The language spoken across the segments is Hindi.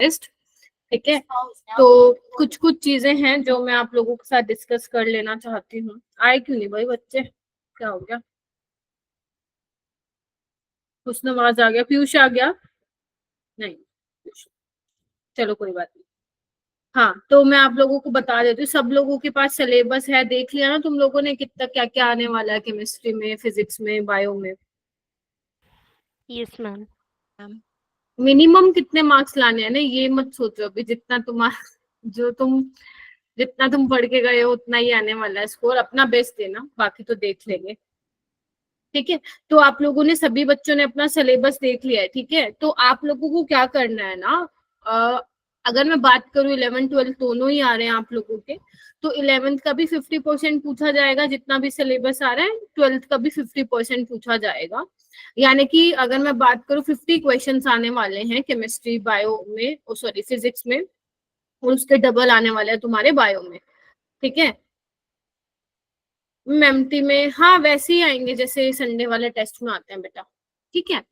टेस्ट, ठीक है। तो कुछ कुछ चीजें हैं जो मैं आप लोगों के साथ डिस्कस कर लेना चाहती हूँ। आए क्यों नहीं भाई बच्चे, क्या हो गया? खुशनवाज आ गया, पीयूष आ गया? नहीं, चलो कोई बात नहीं। हाँ, तो मैं आप लोगों को बता देती हूँ, सब लोगों के पास सिलेबस है, देख लिया ना तुम लोगों ने कितना क्या क्या आने वाला है केमिस्ट्री में, फिजिक्स में, बायो में? Yes ma'am. मिनिमम कितने मार्क्स लाने हैं ना, ये मत सोचो अभी, जितना जितना तुम पढ़ के गए हो उतना ही आने वाला है स्कोर। अपना बेस्ट देना, बाकी तो देख लेंगे, ठीक है। तो आप लोगों ने, सभी बच्चों ने अपना सिलेबस देख लिया है, ठीक है। तो आप लोगों को क्या करना है ना, अगर मैं बात करूं 11 12 दोनों ही आ रहे हैं आप लोगों के, तो 11th का भी 50% पूछा जाएगा, जितना भी सिलेबस आ रहा है। 12th का भी 50% पूछा जाएगा, यानी कि अगर मैं बात करूं 50 क्वेश्चंस आने वाले हैं केमिस्ट्री बायो में, सॉरी फिजिक्स में, और उसके डबल आने वाले हैं तुम्हारे बायो में, ठीक है। मेमटी में हाँ वैसे ही आएंगे जैसे संडे वाले टेस्ट में आते हैं बेटा, ठीक है।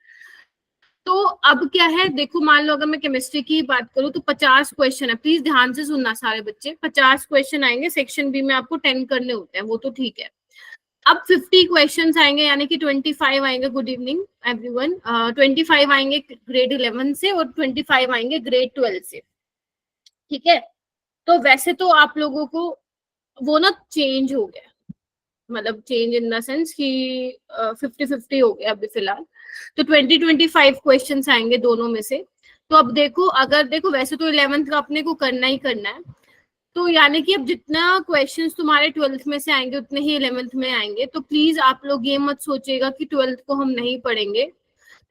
तो अब क्या है, देखो मान लो अगर मैं केमिस्ट्री की बात करूं तो 50 क्वेश्चन है, प्लीज ध्यान से सुनना सारे बच्चे। 50 क्वेश्चन आएंगे, सेक्शन बी में आपको 10 करने होते हैं, वो तो ठीक है। अब 50 क्वेश्चंस आएंगे, यानी कि 25 आएंगे, गुड इवनिंग एवरीवन, 25 आएंगे ग्रेड 11 से और 25 आएंगे ग्रेड 12 से, ठीक है। तो वैसे तो आप लोगों को वो ना चेंज हो गया, मतलब चेंज इन द सेंस कि 50-50 हो गया अभी फिलहाल। तो 20-25 क्वेश्चन आएंगे दोनों में से। तो अब देखो, अगर देखो वैसे तो 11th का अपने को करना ही करना है, तो यानी कि अब जितना क्वेश्चंस तुम्हारे 12th में से आएंगे उतने ही 11th में आएंगे। तो प्लीज आप लोग ये मत सोचिएगा कि 12th को हम नहीं पढ़ेंगे,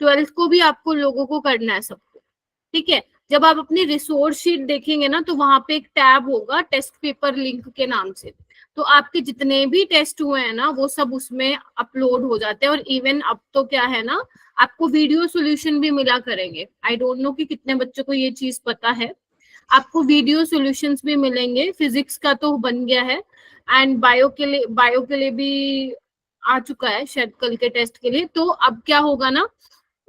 12th को भी आपको लोगों को करना है सबको, ठीक है। जब आप अपनी रिसोर्स शीट देखेंगे ना, तो वहां पे एक टैब होगा टेस्ट पेपर लिंक के नाम से, तो आपके जितने भी टेस्ट हुए हैं ना वो सब उसमें अपलोड हो जाते हैं। और इवन अब तो क्या है ना, आपको वीडियो सोल्यूशन भी मिला करेंगे। आई डोंट नो कि कितने बच्चों को ये चीज पता है, आपको वीडियो सॉल्यूशंस भी मिलेंगे। फिजिक्स का तो बन गया है, एंड बायो के लिए भी आ चुका है शायद कल के टेस्ट के लिए। तो अब क्या होगा ना,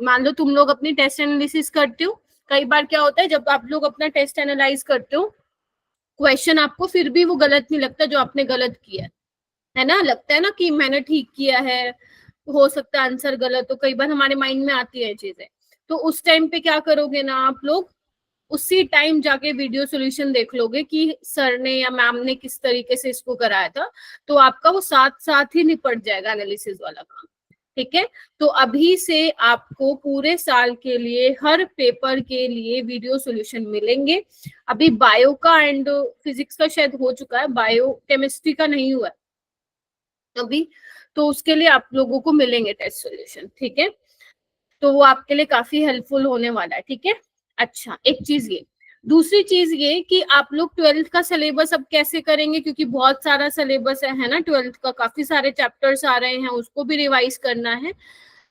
मान लो तुम लोग अपनी टेस्ट एनालिसिस करते हो, कई बार क्या होता है जब आप लोग अपना टेस्ट एनालाइज करते हो, क्वेश्चन आपको फिर भी वो गलत नहीं लगता जो आपने गलत किया है ना, लगता है ना कि मैंने ठीक किया है, हो सकता है आंसर गलत हो, कई बार हमारे माइंड में आती है चीजें। तो उस टाइम पे क्या करोगे ना आप लोग, उसी टाइम जाके वीडियो सॉल्यूशन देख लोगे कि सर ने या मैम ने किस तरीके से इसको कराया था, तो आपका वो साथ साथ ही निपट जाएगा एनालिसिस वाला काम, ठीक है। तो अभी से आपको पूरे साल के लिए हर पेपर के लिए वीडियो सॉल्यूशन मिलेंगे। अभी बायो का एंड फिजिक्स का शायद हो चुका है, बायो केमिस्ट्री का नहीं हुआ अभी, तो उसके लिए आप लोगों को मिलेंगे टेस्ट सॉल्यूशन, ठीक है। तो वो आपके लिए काफी हेल्पफुल होने वाला है, ठीक है। अच्छा, एक चीज ये, दूसरी चीज ये कि आप लोग 12th का सिलेबस अब कैसे करेंगे, क्योंकि बहुत सारा सिलेबस है ना 12th का, काफी सारे चैप्टर्स आ रहे हैं, उसको भी रिवाइज करना है।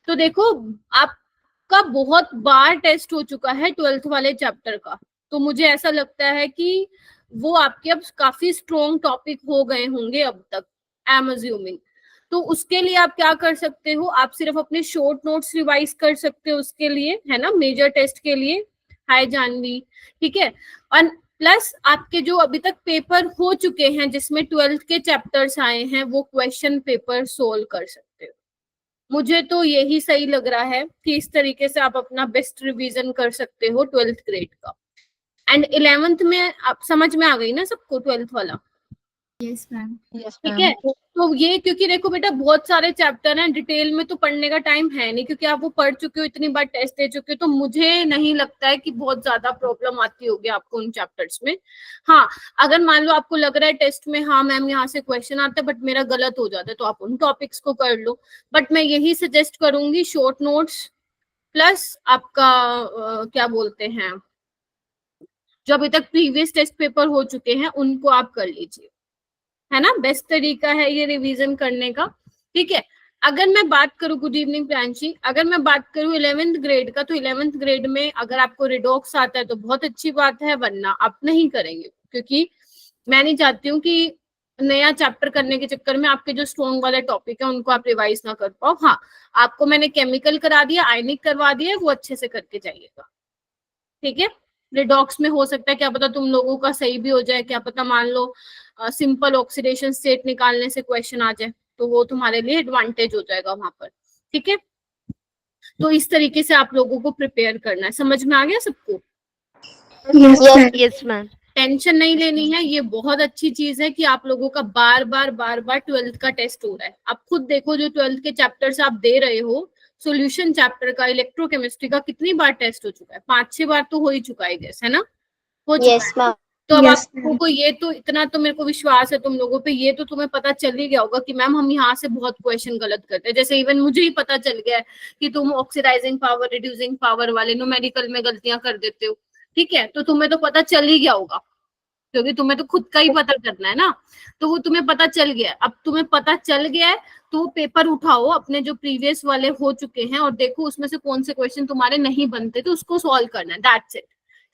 तो देखो, आपका बहुत बार टेस्ट हो चुका है 12th वाले चैप्टर का, तो मुझे ऐसा लगता है कि वो आपके अब काफी स्ट्रॉन्ग टॉपिक हो गए होंगे अब तक, आई एम अज्यूमिंग। तो उसके लिए आप क्या कर सकते हो, आप सिर्फ अपने शॉर्ट नोट्स रिवाइज कर सकते हो उसके लिए, है ना, मेजर टेस्ट के लिए। हाय जानवी, ठीक है। और प्लस आपके जो अभी तक पेपर हो चुके हैं जिसमें 12th के चैप्टर्स आए हैं, वो क्वेश्चन पेपर सोल्व कर सकते हो। मुझे तो यही सही लग रहा है कि इस तरीके से आप अपना बेस्ट रिवीजन कर सकते हो 12th ग्रेड का। एंड 11th में आप समझ में आ गई ना सबको 12th वाला? Yes ma'am. ठीक है। तो ये, क्योंकि देखो बेटा बहुत सारे चैप्टर हैं, डिटेल में तो पढ़ने का टाइम है नहीं, क्योंकि आप वो पढ़ चुके हो, इतनी बार टेस्ट दे चुके हो, तो मुझे नहीं लगता है कि बहुत ज्यादा प्रॉब्लम आती होगी आपको उन चैप्टर्स में। हाँ, अगर मान लो आपको लग रहा है टेस्ट में हाँ मैम यहाँ से क्वेश्चन आता है बट मेरा गलत हो जाता है, तो आप उन टॉपिक्स को कर लो। बट मैं यही सजेस्ट करूंगी, शॉर्ट नोट्स प्लस आपका क्या बोलते हैं, जो अभी तक प्रीवियस टेस्ट पेपर हो चुके हैं उनको आप कर लीजिए, है ना, बेस्ट तरीका है ये रिवीजन करने का, ठीक है। अगर मैं बात करूं, गुड इवनिंग प्रांशी, अगर मैं बात करूं 11th ग्रेड का, तो 11th ग्रेड में अगर आपको रिडॉक्स आता है तो बहुत अच्छी बात है, वरना आप नहीं करेंगे, क्योंकि मैं नहीं चाहती हूँ कि नया चैप्टर करने के चक्कर में आपके जो स्ट्रॉन्ग वाले टॉपिक है उनको आप रिवाइज ना कर पाओ। हाँ, आपको मैंने केमिकल करा दिया, आयनिक करवा दिया, वो अच्छे से करके जाइएगा, ठीक है। रिडॉक्स में हो सकता है क्या पता तुम लोगों का सही भी हो जाए, क्या पता मान लो सिंपल ऑक्सीडेशन स्टेट निकालने से क्वेश्चन आ जाए, तो वो तुम्हारे लिए एडवांटेज हो जाएगा वहां पर। ठीक है, तो इस तरीके से आप लोगों को प्रिपेयर करना है। समझ में आ गया सबको? Yes ma'am. टेंशन नहीं लेनी है, ये बहुत अच्छी चीज है कि आप लोगों का बार बार 12th का टेस्ट हो रहा है। आप खुद देखो जो 12th के चैप्टर्स आप दे रहे हो, सॉल्यूशन चैप्टर का, इलेक्ट्रोकेमिस्ट्री का कितनी बार टेस्ट हो चुका है? 5-6 बार तो हो ही चुका है गैस, है ना? हो चुका है। तो अब आप लोगों को ये तो इतना तो मेरे को विश्वास है तुम लोगों पे, ये तो तुम्हें पता चल ही गया होगा कि मैम हम यहाँ से बहुत क्वेश्चन गलत करते हैं। जैसे इवन मुझे ही पता चल गया है कि तुम ऑक्सीडाइजिंग पावर, रिड्यूसिंग पावर वाले न्यूमेरिकल में गलतियां कर देते हो। ठीक है, तो तुम्हें तो पता चल ही गया होगा, क्योंकि तुम्हें तो खुद का ही पता करना है ना, तो वो तुम्हें पता चल गया है। अब तुम्हें पता चल गया है तो पेपर उठाओ अपने जो प्रीवियस वाले हो चुके हैं और देखो उसमें से कौन से क्वेश्चन तुम्हारे नहीं बनते, तो उसको सॉल्व करना है, that's it.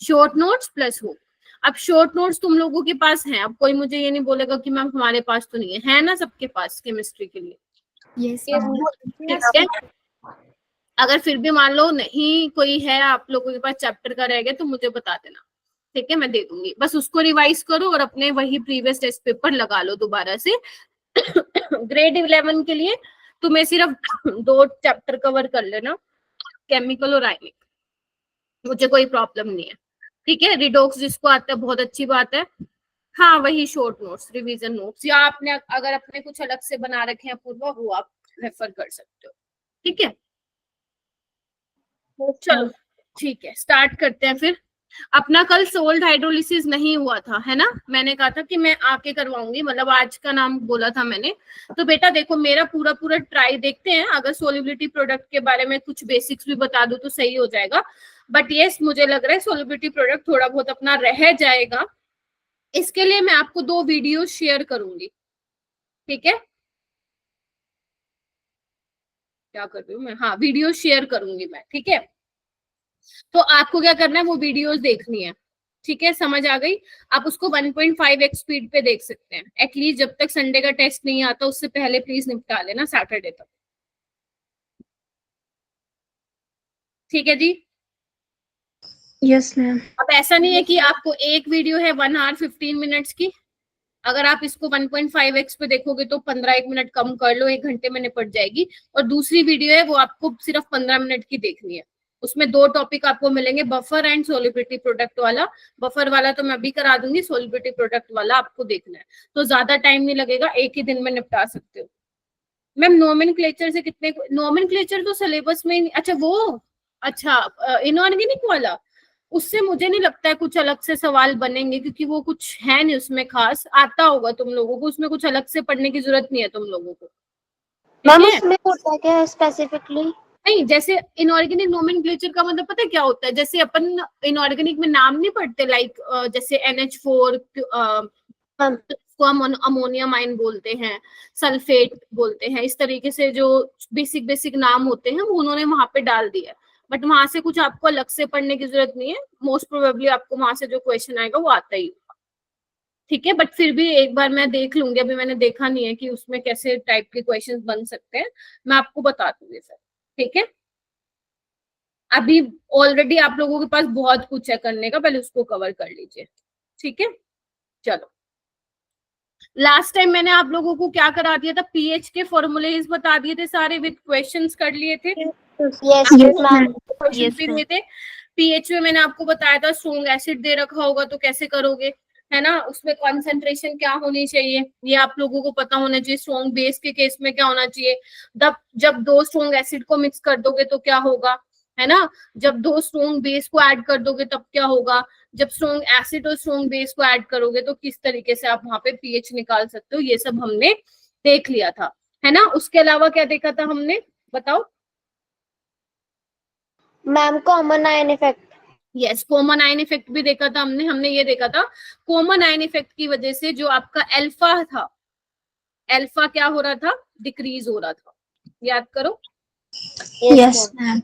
Short notes plus हो। अब शॉर्ट नोट्स तुम लोगों के पास हैं, अब कोई मुझे ये नहीं बोलेगा कि मैम हमारे पास तो नहीं है ना सबके पास केमिस्ट्री के लिए? ठीक है, अगर फिर भी मान लो नहीं कोई है आप लोगों के पास चैप्टर का रह गया तो मुझे बता देना, ठीक है, मैं दे दूंगी। बस उसको रिवाइज करो और अपने वही प्रीवियस टेस्ट पेपर लगा लो दोबारा से। ग्रेड 11 के लिए तुम्हें सिर्फ 2 चैप्टर कवर कर लेना, केमिकल और आयनिक, मुझे कोई प्रॉब्लम नहीं है। ठीक है, रिडॉक्स जिसको आता है बहुत अच्छी बात है। हाँ, वही शॉर्ट नोट्स, रिवीजन नोट्स, या आपने अगर अपने कुछ अलग से बना रखे हैं पूर्व, वो आप रेफर कर सकते हो। ठीक है, चलो ठीक है, स्टार्ट करते हैं फिर। अपना कल सोल्ड हाइड्रोलिसिस नहीं हुआ था, है ना? मैंने कहा था कि मैं आके करवाऊंगी, मतलब आज का नाम बोला था मैंने। तो बेटा देखो मेरा पूरा पूरा ट्राई देखते हैं, अगर सोल्युबिलिटी प्रोडक्ट के बारे में कुछ बेसिक्स भी बता दूं तो सही हो जाएगा। बट यस, मुझे लग रहा है सोल्युबिलिटी प्रोडक्ट थोड़ा बहुत अपना रह जाएगा। इसके लिए मैं आपको 2 वीडियो शेयर करूंगी। ठीक है, क्या कर रही हूँ मैं? हाँ, वीडियो शेयर करूंगी मैं। ठीक है, तो आपको क्या करना है, वो वीडियोस देखनी है। ठीक है, समझ आ गई? आप उसको 1.5x स्पीड पे देख सकते हैं। एटलीस्ट जब तक संडे का टेस्ट नहीं आता उससे पहले प्लीज निपटा लेना, सैटरडे तक। ठीक है जी? Yes ma'am. अब ऐसा नहीं है कि आपको एक वीडियो है 1 आवर 15 मिनट्स की, अगर आप इसको 1.5x पे देखोगे तो 15 मिनट कम कर लो, 1 घंटे में निपट जाएगी। और दूसरी वीडियो है वो आपको सिर्फ 15 मिनट की देखनी है। उसमें 2 टॉपिक आपको मिलेंगे, बफर एंड सोल्युबिलिटी प्रोडक्ट वाला। बफर वाला तो मैं अभी करा दूंगी, सोल्युबिलिटी प्रोडक्ट वाला आपको देखना है। तो ज्यादा टाइम नहीं लगेगा, एक ही दिन में निपटा सकते हो। मैम नोमेनक्लेचर से कितने, नोमेनक्लेचर तो सिलेबस में ही, अच्छा वो, अच्छा इनऑर्गेनिक वाला, उससे मुझे नहीं लगता है कुछ अलग से सवाल बनेंगे, क्योंकि वो कुछ है नहीं उसमें खास। आता होगा तुम लोगों को, उसमें कुछ अलग से पढ़ने की जरूरत नहीं है तुम लोगों को। मैम उसमें होता है क्या स्पेसिफिकली? नहीं, जैसे इनऑर्गेनिक नोमेनक्लेचर का मतलब पता है क्या होता है? जैसे अपन इनऑर्गेनिक में नाम नहीं पढ़ते, लाइक जैसे NH4 को हम अमोनिया माइन बोलते हैं, सल्फेट बोलते हैं, इस तरीके से जो बेसिक बेसिक नाम होते हैं वो उन्होंने वहां पे डाल दिया। बट वहां से कुछ आपको अलग से पढ़ने की जरूरत नहीं है, मोस्ट प्रोबेबली आपको वहां से जो क्वेश्चन आएगा वो आता ही होगा। ठीक है, बट फिर भी एक बार मैं देख लूंगी, अभी मैंने देखा नहीं है कि उसमें कैसे टाइप के क्वेश्चन बन सकते हैं, मैं आपको बता दूंगी सर। ठीक है, अभी ऑलरेडी आप लोगों के पास बहुत कुछ है करने का, पहले उसको कवर कर लीजिए। ठीक है, चलो। लास्ट टाइम मैंने आप लोगों को क्या करा दिया था, पीएच के फॉर्मूलेज बता दिए थे सारे, विद क्वेश्चंस कर लिए थे। क्वेश्चन भी दिए थे। पीएच में मैंने आपको बताया था स्ट्रॉन्ग एसिड दे रखा होगा तो कैसे करोगे, है ना? उसमें कॉन्सेंट्रेशन क्या होनी चाहिए ये आप लोगों को पता होना चाहिए। स्ट्रॉन्ग बेस के केस में क्या होना चाहिए, जब 2 स्ट्रॉन्ग एसिड को मिक्स कर दोगे तो क्या होगा, है ना? जब 2 स्ट्रॉन्ग बेस को ऐड कर दोगे तब क्या होगा, जब स्ट्रॉन्ग एसिड और स्ट्रॉन्ग बेस को ऐड करोगे तो किस तरीके से आप वहां पे पीएच निकाल सकते हो, ये सब हमने देख लिया था, है ना? उसके अलावा क्या देखा था हमने, बताओ ma'am? Common ion effect. Yes, common ion effect भी देखा था हमने ये देखा था कॉमन आयन इफेक्ट की वजह से जो आपका अल्फा था, अल्फा क्या हो रहा था, डिक्रीज हो रहा था, याद करो। Yes ma'am.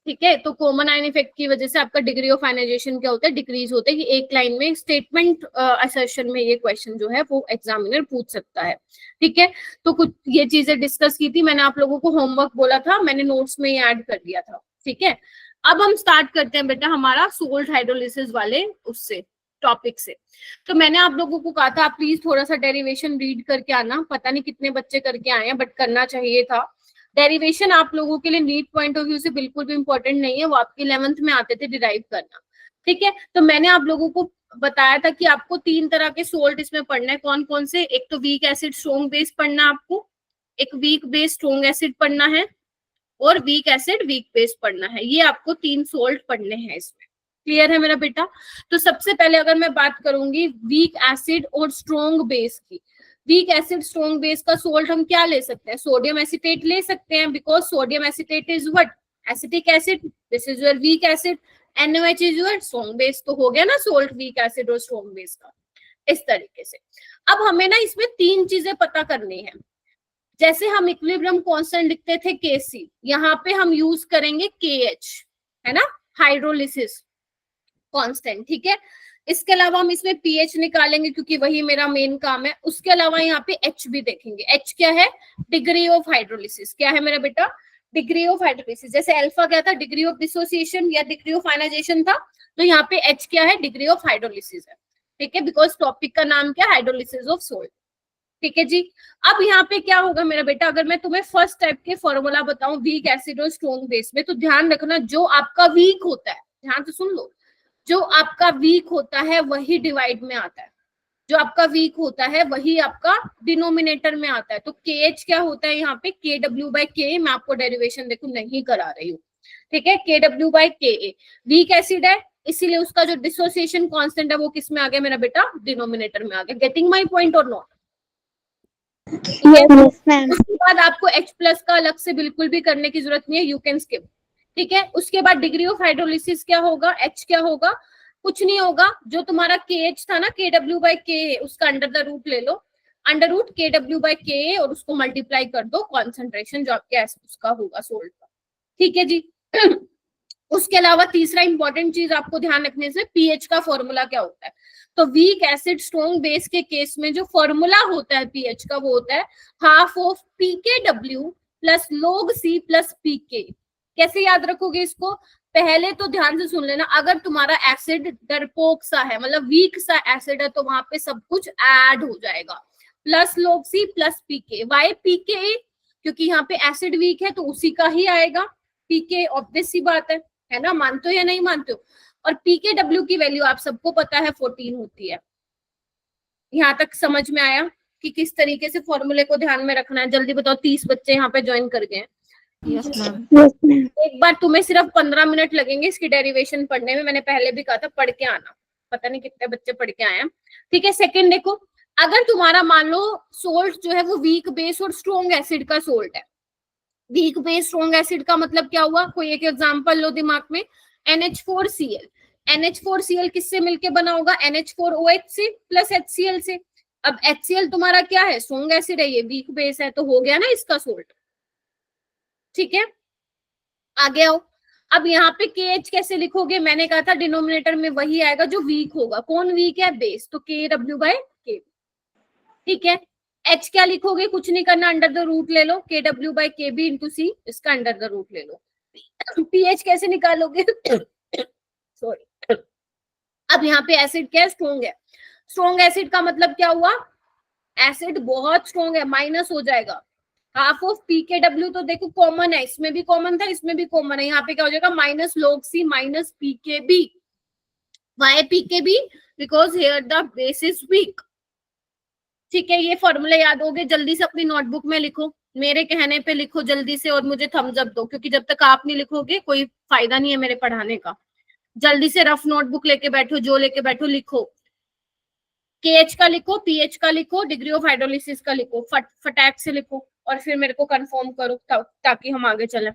ठीक है, तो कॉमन आयन इफेक्ट की वजह से आपका डिग्री ऑफ आयनाइजेशन क्या होता है, डिक्रीज होता है। कि एक लाइन में स्टेटमेंट असर्शन में ये क्वेश्चन जो है वो एग्जामिनर पूछ सकता है। ठीक है, तो कुछ ये चीजें डिस्कस की थी मैंने, आप लोगों को होमवर्क बोला था, मैंने नोट्स में ही ऐड कर दिया था। ठीक है, अब हम स्टार्ट करते हैं बेटा हमारा सोल्ट हाइड्रोलिसिस वाले उससे टॉपिक से। तो मैंने आप लोगों को कहा था आप प्लीज थोड़ा सा डेरिवेशन रीड करके आना, पता नहीं कितने बच्चे करके आए हैं बट करना चाहिए था। डेरिवेशन आप लोगों के लिए नीट पॉइंट ऑफ व्यू से बिल्कुल भी इंपॉर्टेंट नहीं है, वो आपके 11th में आते थे डिराइव करना, ठीक है। तो मैंने आप लोगों को बताया था कि आपको 3 तरह के सोल्ट इसमें पढ़ना है। कौन कौन से? एक तो वीक एसिड स्ट्रॉन्ग बेस पढ़ना है आपको, एक वीक बेस स्ट्रॉन्ग एसिड पढ़ना है, और वीक एसिड वीक बेस पढ़ना है। ये आपको 3 सोल्ट पढ़ने हैं इसमें। क्लियर है मेरा बेटा? तो सबसे पहले अगर मैं बात करूंगी वीक एसिड और स्ट्रॉन्ग बेस की, वीक एसिड स्ट्रॉन्ग बेस का सोल्ट हम क्या ले सकते हैं? सोडियम एसिटेट ले सकते हैं, because sodium acetate is what? Acetic acid. This is your weak acid. NaOH is your strong base. तो हो गया ना सोल्ट वीक एसिड और स्ट्रॉन्ग बेस का, इस तरीके से। अब हमें ना इसमें 3 चीजें पता करनी है। जैसे हम इक्विलिब्रियम कांस्टेंट लिखते थे Kc, यहाँ पे हम यूज करेंगे KH, है ना, हाइड्रोलिसिस कांस्टेंट, ठीक है। इसके अलावा हम इसमें pH निकालेंगे क्योंकि वही मेरा मेन काम है। उसके अलावा यहाँ पे H भी देखेंगे। H क्या है? Degree of hydrolysis. क्या है मेरा बेटा? Degree of hydrolysis. जैसे अल्फा क्या था? डिग्री ऑफ डिसोसिएशन या डिग्री ऑफ आयनाइजेशन था, तो यहाँ पे H क्या है? डिग्री ऑफ हाइड्रोलिसिस है, ठीक है, बिकॉज टॉपिक का नाम क्या है? हाइड्रोलिसिस ऑफ सोल्ट, ठीक है जी। अब यहाँ पे क्या होगा मेरा बेटा, अगर मैं तुम्हें फर्स्ट टाइप के फॉर्मूला बताऊं वीक एसिड और स्ट्रॉन्ग बेस में, तो ध्यान रखना जो आपका वीक होता है, ध्यान से सुन लो, जो आपका वीक होता है वही डिवाइड में आता है, जो आपका वीक होता है वही आपका डिनोमिनेटर में आता है। तो KH क्या होता है यहाँ पे? KW/Ka। मैं आपको डेरिवेशन देखो नहीं करा रही हूँ, ठीक है, KW/Ka। वीक एसिड है इसीलिए उसका जो डिसोसिएशन कांस्टेंट है वो किस में आ गया मेरा बेटा? डिनोमिनेटर में आ गया। गेटिंग माय पॉइंट और नॉट? Yes, ma'am. उसके बाद आपको H+ का अलग से बिल्कुल भी करने की जरूरत नहीं है, यू कैन स्किप, ठीक है। उसके बाद डिग्री ऑफ हाइड्रोलिसिस क्या होगा? H क्या होगा? कुछ नहीं होगा, जो तुम्हारा KH था ना, KW/Ka, उसका अंडर द रूट ले लो, अंडर रूट KW/Ka, और उसको मल्टीप्लाई कर दो कॉन्सेंट्रेशन जो आपके उसका होगा सोल्ट का, ठीक है जी। उसके अलावा तीसरा इंपॉर्टेंट चीज आपको ध्यान रखने से, pH का फॉर्मूला क्या होता है? तो वीक एसिड स्ट्रॉन्ग बेस के केस में जो फॉर्मूला होता है pH का, वो होता है half of pKw plus log C plus pK। कैसे याद रखोगे इसको? पहले तो ध्यान से सुन लेना, अगर तुम्हारा एसिड डरपोक सा है, मतलब वीक सा एसिड है, तो वहां पे सब कुछ ऐड हो जाएगा, plus log C plus pK। Why pK? क्योंकि यहाँ पे एसिड वीक है तो उसी का ही आएगा pK, ऑब्वियस सी बात है ना, मानते हो या नहीं मानते हो? और pKw की वैल्यू आप सबको पता है 14 होती है। यहाँ तक समझ में आया कि किस तरीके से फॉर्मूले को ध्यान में रखना है? जल्दी बताओ, 30 बच्चे यहाँ पे ज्वाइन कर गए हैं। Yes, ma'am. एक बार तुम्हें सिर्फ 15 मिनट लगेंगे इसकी डेरिवेशन पढ़ने में, मैंने पहले भी कहा था पढ़ के आना, पता नहीं कितने बच्चे पढ़ के आए हैं, ठीक है। सेकंड देखो, अगर तुम्हारा मान लो सोल्ट जो है वो वीक बेस और स्ट्रॉन्ग एसिड का सोल्ट है, वीक बेस स्ट्रॉन्ग एसिड का मतलब क्या हुआ? कोई एक एग्जांपल लो दिमाग में, NH4Cl। NH4Cl किससे मिलके बना होगा? NH4OH से प्लस HCl से। अब HCl तुम्हारा क्या है? स्ट्रॉन्ग एसिड है, ये वीक बेस है, तो हो गया ना इसका सोल्ट, ठीक है। आगे आओ, अब यहाँ पे KH कैसे लिखोगे? मैंने कहा था डिनोमिनेटर में वही आएगा जो वीक होगा। कौन वीक है? बेस, तो KW/K, ठीक है। H क्या लिखोगे? कुछ नहीं करना, अंडर द रूट ले लो, KW/KB इंटू C, इसका अंडर द रूट ले लो। pH कैसे निकालोगे? सॉरी, अब यहाँ पे एसिड क्या है? स्ट्रॉन्ग है। स्ट्रॉन्ग एसिड का मतलब क्या हुआ? एसिड बहुत स्ट्रॉन्ग है, माइनस हो जाएगा। हाफ ऑफ pKw तो देखो कॉमन है, इसमें भी कॉमन था, इसमें भी कॉमन है, यहाँ पे क्या हो जाएगा? Minus log C minus pKb। Why pKb? Because here the base is weak, ठीक है। ये फॉर्मूले याद हो गए? जल्दी से अपनी नोटबुक में लिखो, मेरे कहने पे लिखो जल्दी से, और मुझे थम्स अप दो, क्योंकि जब तक आप नहीं लिखोगे कोई फायदा नहीं है मेरे पढ़ाने का। जल्दी से रफ नोटबुक लेके बैठो, जो लेके बैठो लिखो। KH का लिखो, pH का लिखो, डिग्री ऑफ हाइड्रोलिसिस का लिखो, फटाक से लिखो, और फिर मेरे को कंफर्म करो ताकि हम आगे चलें।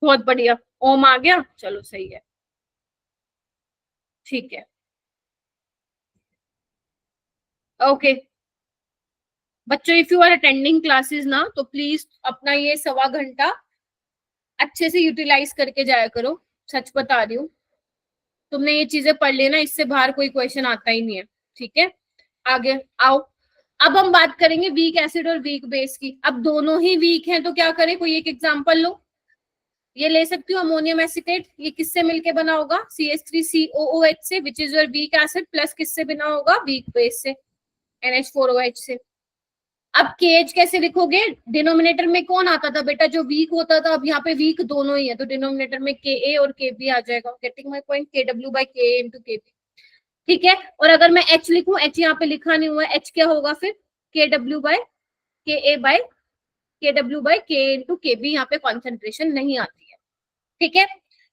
बहुत बढ़िया, ओम आ गया, चलो सही है, ठीक है, ओके बच्चों। If you are attending classes ना, तो प्लीज अपना ये 1.25 घंटा अच्छे से यूटिलाइज करके जाया करो, सच बता रही हूँ। तुमने ये चीजें पढ़ लेना, इससे बाहर कोई क्वेश्चन आता ही नहीं है, ठीक है। आगे आओ, अब हम बात करेंगे वीक एसिड और वीक बेस की। अब दोनों ही वीक हैं तो क्या करें, कोई एक एग्जांपल लो। ये ले सकती हूँ अमोनियम एसिटेट, ये किससे मिलके बना होगा, CH3COOH से, which is your weak acid, plus किससे बना होगा, वीक बेस से, NH4OH से। अब केएच कैसे लिखोगे, डिनोमिनेटर में कौन आता था बेटा, जो वीक होता था, अब यहाँ पे वीक दोनों ही है तो डिनोमिनेटर में Ka और Kb आ जाएगा। Getting my point, KW/Ka into Kb, ठीक है। और अगर मैं H लिखूं, H यहाँ पे लिखा नहीं हुआ है, H क्या होगा फिर, KW/Ka into Kb, यहाँ पे कॉन्सेंट्रेशन नहीं आती है, ठीक है।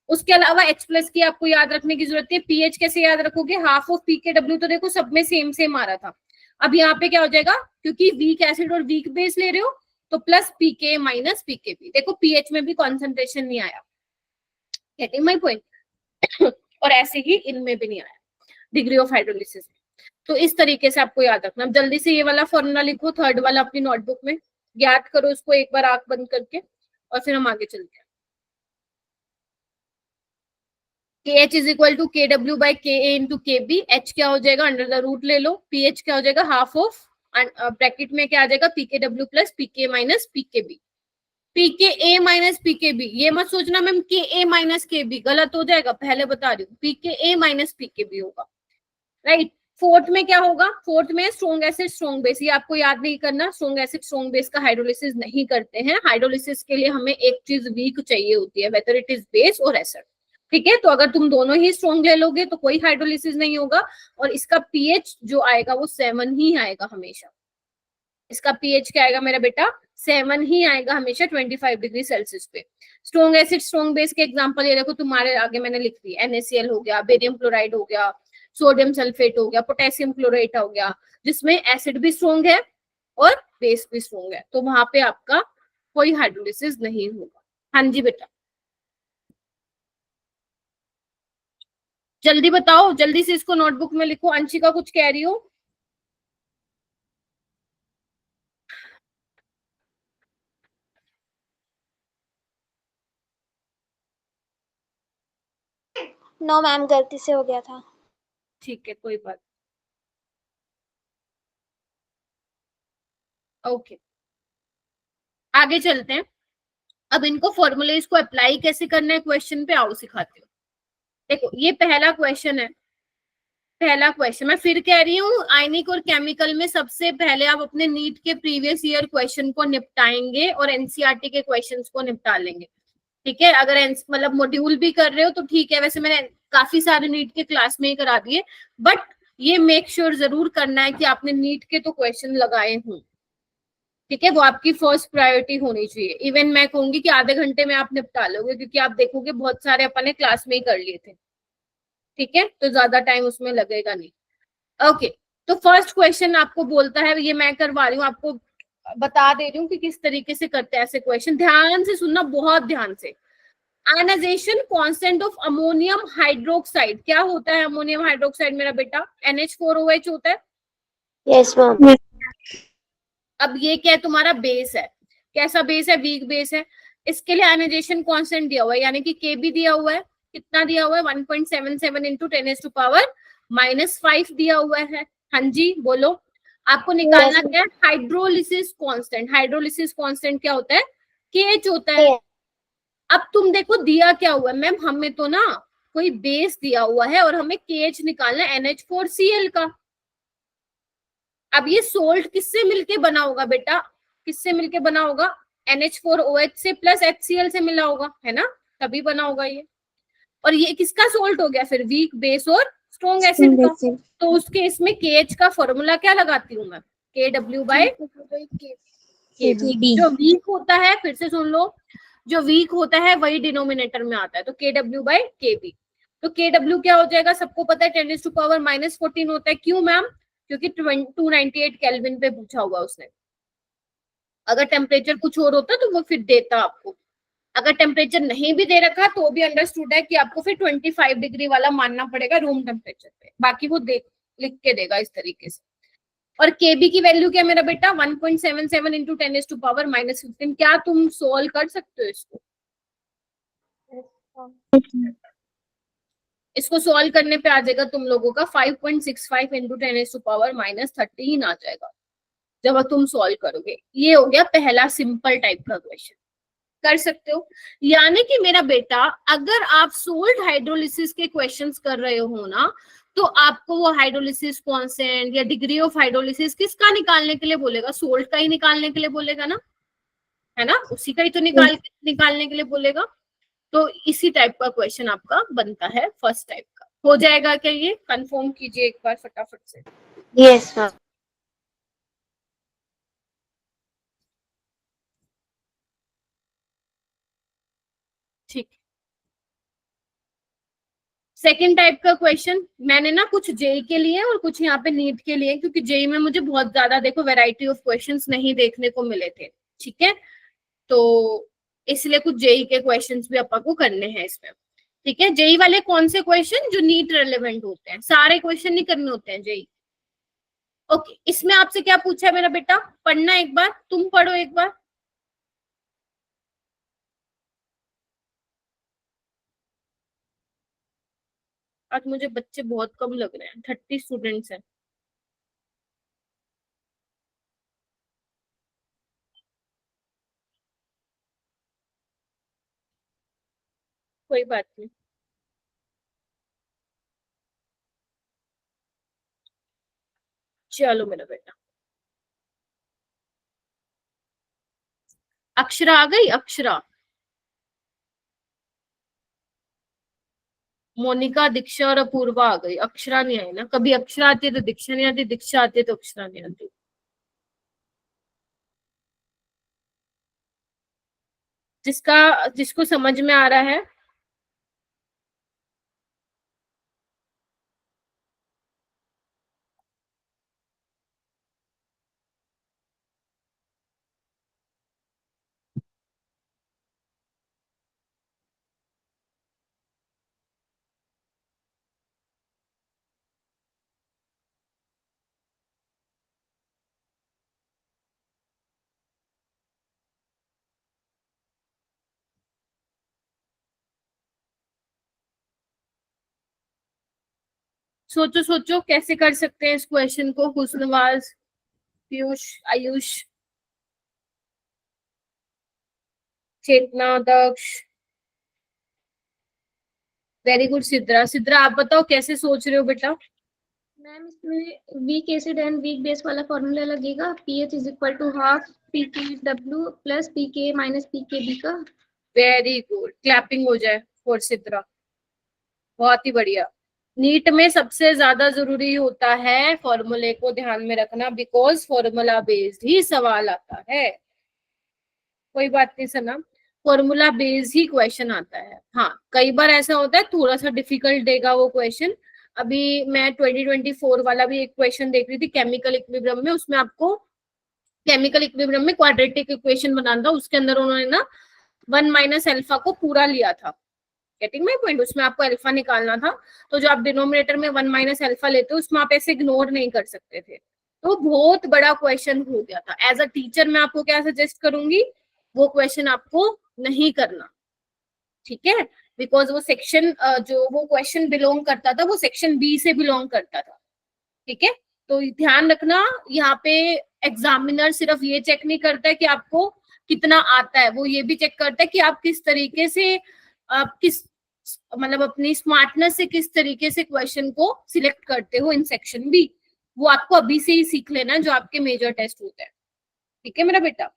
उसके अलावा H प्लस की आपको याद रखने की जरूरत है। पीएच कैसे याद रखोगे, हाफ ऑफ PKW, तो देखो सब में सेम सेम आ रहा था। अब यहाँ पे क्या हो जाएगा, क्योंकि वीक एसिड और वीक बेस ले रहे हो तो प्लस PK माइनस PKB, देखो पीएच में भी कॉन्सेंट्रेशन नहीं आया। Getting my point. और ऐसे ही इनमें भी नहीं आया डिग्री ऑफ हाइड्रोलिसिस में। तो इस तरीके से आपको याद रखना। जल्दी से ये वाला फॉर्मूला लिखो, थर्ड वाला अपनी नोटबुक में, याद करो इसको एक बार आंख बंद करके, और फिर हम आगे चलते हैं। KH is equal to KW/Ka into Kb। H क्या हो जाएगा, अंडर द रूट ले लो। PH क्या हो जाएगा, हाफ ऑफ, ब्रैकेट में क्या आ जाएगा, PKW plus PK minus PKB। PKA minus PKB, ये मत सोचना मैम KA माइनस KB, गलत हो जाएगा, पहले बता रही हूँ, PKA माइनस PKB होगा, राइट। फोर्थ में क्या होगा, फोर्थ में स्ट्रॉन्ग एसिड स्ट्रॉन्ग बेस, ये आपको याद नहीं करना। स्ट्रॉन्ग एसिड स्ट्रॉन्ग बेस का हाइड्रोलिसिस नहीं करते हैं। हाइड्रोलिसिस के लिए हमें एक चीज वीक चाहिए होती है, वेदर इट इज बेस और एसिड, ठीक है। तो अगर तुम दोनों ही स्ट्रॉन्ग ले लोगे तो कोई हाइड्रोलिसिस नहीं होगा, और इसका पीएच जो आएगा वो 7 ही आएगा हमेशा। इसका पीएच क्या आएगा मेरा बेटा, 7 ही आएगा हमेशा 25 डिग्री सेल्सियस पे। स्ट्रॉन्ग एसिड स्ट्रॉन्ग बेस के एग्जांपल ये देखो तुम्हारे आगे मैंने लिख दी, NaCl हो गया, बेरियम क्लोराइड हो गया, सोडियम सल्फेट हो गया, पोटेशियम क्लोराइड हो गया, जिसमें एसिड भी स्ट्रॉन्ग है और बेस भी स्ट्रॉन्ग है, तो वहां पे आपका कोई हाइड्रोलिसिस नहीं होगा। हाँ जी बेटा, जल्दी बताओ, जल्दी से इसको नोटबुक में लिखो। अंशिका कुछ कह रही हो, नो मैम, गलती से हो गया था। ठीक है कोई बात, ओके आगे चलते हैं। अब इनको फॉर्मूलेज को अप्लाई कैसे करना है क्वेश्चन पे, आओ सिखाती हूँ। देखो ये पहला क्वेश्चन है, पहला क्वेश्चन मैं फिर कह रही हूँ, आयनिक और केमिकल में सबसे पहले आप अपने नीट के प्रीवियस ईयर क्वेश्चन को निपटाएंगे और एनसीईआरटी के क्वेश्चंस को निपटा लेंगे, ठीक है। अगर मतलब मॉड्यूल भी कर रहे हो तो ठीक है, वैसे मैंने काफी सारे नीट के क्लास में ही करा दिए, बट ये मेक श्योर जरूर करना है कि आपने नीट के तो क्वेश्चन लगाए हों, ठीक है। वो आपकी फर्स्ट प्रायोरिटी होनी चाहिए। इवन मैं कहूंगी कि आधे घंटे में आप निपटा लोगे, क्योंकि आप देखोगे बहुत सारे अपन ने क्लास में ही कर लिए थे, ठीक है, तो ज्यादा टाइम उसमें लगेगा नहीं। ओके तो फर्स्ट क्वेश्चन आपको बोलता है, ये मैं करवा रही हूँ, आपको बता दे रही हूँ कि किस तरीके से करते हैं ऐसे क्वेश्चन, ध्यान से सुनना, बहुत ध्यान से। Ionisation constant of ammonium hydroxide, क्या होता है अमोनियम हाइड्रोक्साइड मेरा बेटा, NH4OH होता है। Yes ma'am. अब ये क्या है, तुम्हारा बेस है, कैसा बेस है, वीक बेस है। इसके लिए आयनाइजेशन कांस्टेंट दिया हुआ है, यानी कि Kb दिया हुआ है, कितना दिया हुआ है, 1.77 इंटू 10⁻⁵ दिया हुआ है। हाँ जी बोलो, आपको निकालना क्या है, हाइड्रोलिसिस कांस्टेंट। हाइड्रोलिसिस कांस्टेंट क्या होता है, KH होता है। अब तुम देखो दिया क्या हुआ है, मैम हमें तो ना कोई बेस दिया हुआ है और हमें KH निकालना है NH4Cl का। अब ये सोल्ट किससे मिलके बना होगा बेटा, किससे मिलके बना होगा, NH4OH से प्लस HCl से मिला होगा, है ना, तभी बना होगा ये। और ये किसका सोल्ट हो गया फिर, वीक बेस और स्ट्रॉन्ग एसिड का। तो उसके इसमें KH का फॉर्मूला क्या लगाती हूँ मैं, KW/Kb। जो वीक होता है, फिर से सुन लो, जो वीक होता है वही डिनोमिनेटर में आता है, तो KW/Kb। तो KW क्या हो जाएगा, सबको पता है 10⁻⁻14 होता है। क्यों मैम, क्योंकि 298 केल्विन पे पूछा हुआ उसने। अगर टेम्परेचर कुछ और होता तो वो फिर देता आपको, अगर टेम्परेचर नहीं भी दे रखा तो भी अंडरस्टूड है कि आपको फिर 25 डिग्री वाला मानना पड़ेगा रूम टेम्परेचर पे, बाकी वो लिख के देगा इस तरीके से। और केबी की वैल्यू क्या मेरा बेटा, 1.77 इंटू 10⁻⁻15। क्या तुम सोल्व कर सकते हो इसको, इसको सॉल्व करने पे आ जाएगा तुम लोगों का 5.65 इंटू 10⁻13 आ जाएगा। जब तुम सॉल्व करोगे। ये हो गया पहला सिंपल टाइप का क्वेश्चन, कर सकते हो। यानी कि मेरा बेटा अगर आप सोल्ट हाइड्रोलिसिस के क्वेश्चंस कर रहे हो ना, तो आपको वो हाइड्रोलिसिस कांस्टेंट या डिग्री ऑफ हाइड्रोलिसिस किसका निकालने के लिए बोलेगा? सोल्ट का ही निकालने के लिए बोलेगा ना, है ना, उसी का ही तो निकालने के लिए बोलेगा। तो इसी टाइप का क्वेश्चन आपका बनता है फर्स्ट टाइप का। हो जाएगा क्या? ये कंफर्म कीजिए एक बार फटाफट से। Yes ma'am. ठीक। सेकेंड टाइप का क्वेश्चन मैंने ना कुछ जेई के लिए और कुछ यहाँ पे नीट के लिए, क्योंकि जेई में मुझे बहुत ज्यादा देखो वैरायटी ऑफ क्वेश्चंस नहीं देखने को मिले थे, ठीक है, तो इसलिए कुछ जेई के क्वेश्चंस भी अपन को करने हैं इसमें। ठीक है, जेई वाले कौन से क्वेश्चन? जो नीट रेलेवेंट होते हैं, सारे क्वेश्चन नहीं करने होते हैं जेई। ओके, इसमें आपसे क्या पूछा है मेरा बेटा? पढ़ना एक बार, तुम पढ़ो एक बार। आज मुझे बच्चे बहुत कम लग रहे हैं, 30 स्टूडेंट्स हैं। कोई बात नहीं, चलो मेरा बेटा। अक्षरा आ गई? अक्षरा, मोनिका, दीक्षा और अपूर्वा आ गई। अक्षरा नहीं आई ना। कभी अक्षरा आती है तो दीक्षा नहीं आती, दीक्षा आती है तो अक्षरा नहीं आती। जिसको समझ में आ रहा है सोचो सोचो कैसे कर सकते हैं इस क्वेश्चन को। Husnawaz, Piyush, Ayush, Chetna, Daksh, very good. सिद्रा, सिद्रा आप बताओ कैसे सोच रहे हो बेटा? मैम इसमें weak acid and weak base वाला फॉर्मूला लगेगा, pH is equal to half पीकेडब्ल्यू प्लस पीके माइनस पीकेबी का। वेरी गुड, क्लैपिंग हो जाए फॉर सिद्रा, बहुत ही बढ़िया। नीट में सबसे ज्यादा जरूरी होता है फॉर्मूले को ध्यान में रखना, बिकॉज फॉर्मूला बेस्ड ही सवाल आता है। कोई बात नहीं सनम, फॉर्मूला बेस्ड ही क्वेश्चन आता है। हाँ, कई बार ऐसा होता है थोड़ा सा डिफिकल्ट देगा वो क्वेश्चन। अभी मैं 2024 वाला भी एक क्वेश्चन देख रही थी केमिकल इक्विलिब्रियम में, उसमें आपको केमिकल इक्विलिब्रियम में क्वाड्रेटिक इक्वेशन बनाना था। उसके अंदर उन्होंने ना 1 माइनस अल्फा को पूरा लिया था। Getting my point? उसमें आपको अल्फा निकालना था, तो जो आप डिनोमिनेटर में 1 माइनस अल्फा लेते हो उसमें आप ऐसे इग्नोर नहीं कर सकते थे। तो बहुत बड़ा क्वेश्चन हो गया था। एज अ टीचर मैं आपको क्या सजेस्ट करूंगी, वो क्वेश्चन आपको नहीं करना, ठीक है, बिकॉज वो सेक्शन जो वो क्वेश्चन बिलोंग करता था वो सेक्शन बी से बिलोंग करता था, ठीक है। तो ध्यान रखना, यहाँ पे एग्जामिनर सिर्फ ये चेक नहीं करता है कि आपको कितना आता है, वो ये भी चेक करता है कि आप किस तरीके से, आप किस मतलब अपनी स्मार्टनेस से किस तरीके से क्वेश्चन को सिलेक्ट करते हो इन सेक्शन बी। वो आपको अभी से ही सीख लेना जो आपके मेजर टेस्ट होते हैं, ठीक है मेरा बेटा।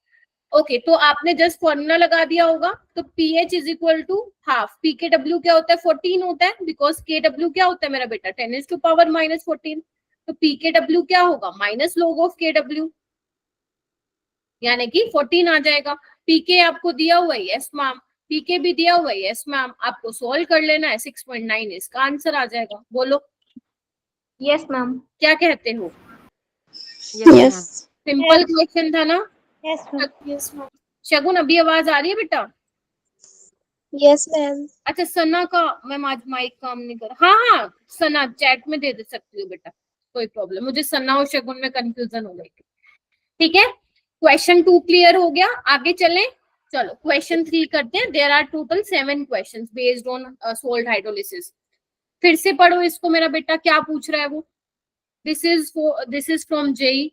ओके, तो आपने जस्ट फॉर्मूला लगा दिया होगा। तो pH is equal to half, P K W क्या होता है? 14 होता है, बिकॉज के डब्ल्यू क्या होता है मेरा बेटा? 10⁻⁻14। तो पी के डब्ल्यू क्या होगा? माइनस लॉग ऑफ के डब्ल्यू, यानी कि 14 आ जाएगा। पीके आपको दिया हुआ है, यस मैम। पीके भी दिया हुआ है, यस मैम। आपको सॉल्व कर लेना है, 6.9 इसका आंसर आ जाएगा। बोलो यस मैम। क्या कहते हो? यस। सिंपल क्वेश्चन था ना? Yes ma'am. Yes ma'am. Shagun अभी आवाज आ रही है बेटा? Yes ma'am. अच्छा, सना का मैम आज माइक काम नहीं कर। हाँ हाँ, सना चैट में दे सकती हो बेटा, कोई प्रॉब्लम। मुझे सना और शगुन में कंफ्यूजन हो गई थी। ठीक है, क्वेश्चन 2 क्लियर हो गया। आगे चलें, चलो क्वेश्चन 3 करते हैं। There are total 7 questions based on salt hydrolysis. फिर से पढ़ो इसको मेरा बेटा, क्या पूछ रहा है वो। This is from JEE.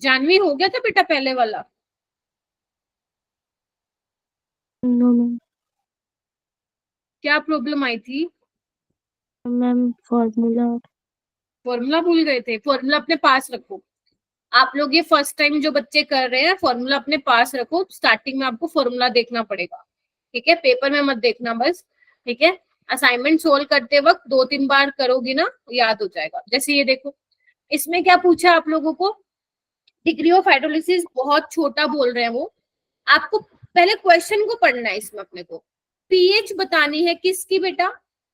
Janvi हो गया था बेटा पहले वाला? No ma'am. क्या प्रॉब्लम आई थी? Ma'am formula. फॉर्मूला भूल गए थे? फॉर्मूला अपने पास रखो। आप लोग ये फर्स्ट टाइम जो बच्चे कर रहे हैं, फॉर्मूला अपने पास रखो। स्टार्टिंग में आपको फॉर्मूला देखना पड़ेगा, ठीक है? पेपर में मत देखना बस, ठीक है? असाइनमेंट सोल्व करते वक्त 2-3 बार करोगी ना, याद हो जाएगा। जैसे ये देखो, इसमें क्या पूछा आप लोगों को? डिग्री ऑफ हाइड्रोलिसिस बहुत छोटा बोल रहे हैं वो। आपको पहले क्वेश्चन को पढ़ना है। इसमें अपने को पीएच बतानी है किसकी बेटा?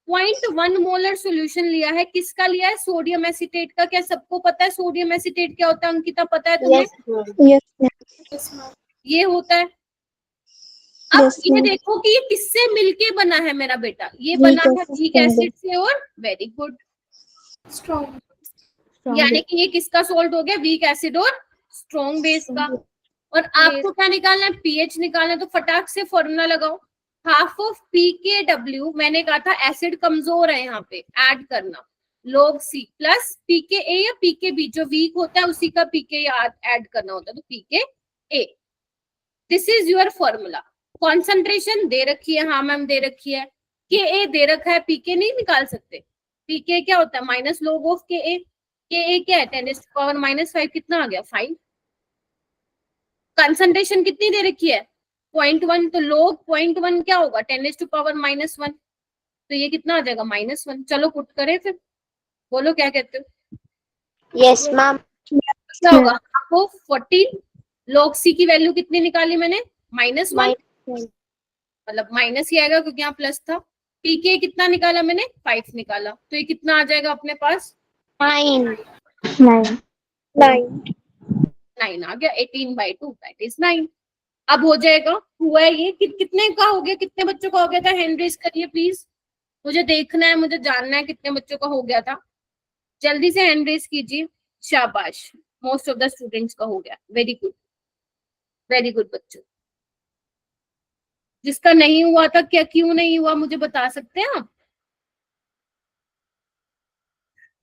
0.1 मोलर सॉल्यूशन लिया है। किसका लिया है? सोडियम एसीटेट का। क्या सबको पता है सोडियम एसीटेट क्या होता है? अंकिता पता है तुम्हें? Yes, ma'am. Yes ma'am. Yes, ma'am. ये होता है। अब Yes, ये ma'am. देखो कि ये किससे मिलके बना है मेरा बेटा? ये Weak बना है acid वीक from एसिड से। और वेरी गुड, Strong. यानी कि ये किसका सोल्ट हो गया? वीक एसिड और स्ट्रॉन्ग बेस का। और आपको क्या निकालना है? पीएच निकालना है। तो फटाक से फॉर्मूला लगाओ। Half of P K W, मैंने कहा था एसिड कमजोर है, यहाँ पे ऐड करना log C plus P K ए या पी के बी, जो वीक होता है उसी का पी के ऐड करना होता है, तो P K A. This is your formula. Concentration दे रखी है, हाँ मैम दे रखी है। के ए दे रखा है, पी के नहीं निकाल सकते। पी के क्या होता है? माइनस log ऑफ के ए। के ए क्या है? 10⁻⁻⁵ कितना आ गया? 5। कंसंट्रेशन कितनी दे रखी है? 0.1। तो log 0.1 क्या होगा? 10⁻⁻1। तो ये कितना आ जाएगा? -1। चलो पुट करें फिर, बोलो क्या कहते हो? Yes, ma'am. क्या होगा? आपको 14 log C की वैल्यू कितनी निकाली मैंने? -1। मतलब माइनस ही आएगा क्योंकि यहाँ प्लस था। पीके कितना निकाला मैंने? 5 निकाला। तो ये कितना आ जाएगा अपने पास? 9. 9. 9. 9 आ गया। 18/2 दैट इज 9। अब हो जाएगा। हुआ है ये कितने का हो गया? कितने बच्चों का हो गया था? हैंड रेज करिए प्लीज, मुझे देखना है, मुझे जानना है कितने बच्चों का हो गया था। जल्दी से हैंड रेज कीजिए। शाबाश, मोस्ट ऑफ द स्टूडेंट्स का हो गया। वेरी गुड, वेरी गुड बच्चों। जिसका नहीं हुआ था, क्या क्यों नहीं हुआ मुझे बता सकते हैं आप?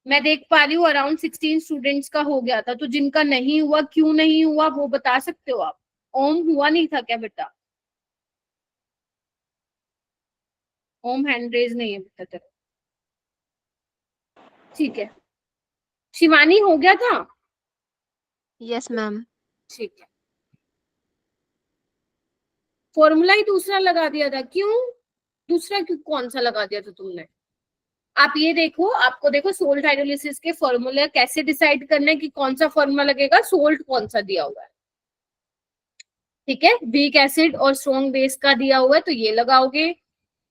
मैं देख पा रही हूँ अराउंड 16 स्टूडेंट्स का हो गया था। तो जिनका नहीं हुआ, क्यों नहीं हुआ वो बता सकते हो आप? ओम हुआ नहीं था क्या बेटा? ओम हैंड रेज नहीं है बेटा तेरा। ठीक है, शिवानी हो गया था? Yes, ma'am. ठीक है। फॉर्मूला ही दूसरा लगा दिया था। क्यों दूसरा? क्यों? कौन सा लगा दिया था तुमने? आप ये देखो, आपको देखो सोल्ट हाइड्रोलिसिस के फॉर्मूले कैसे डिसाइड करना है कि कौन सा फॉर्मूला लगेगा, सोल्ट कौन सा दिया हुआ है। ठीक है, वीक एसिड और स्ट्रॉन्ग बेस का दिया हुआ है तो ये लगाओगे।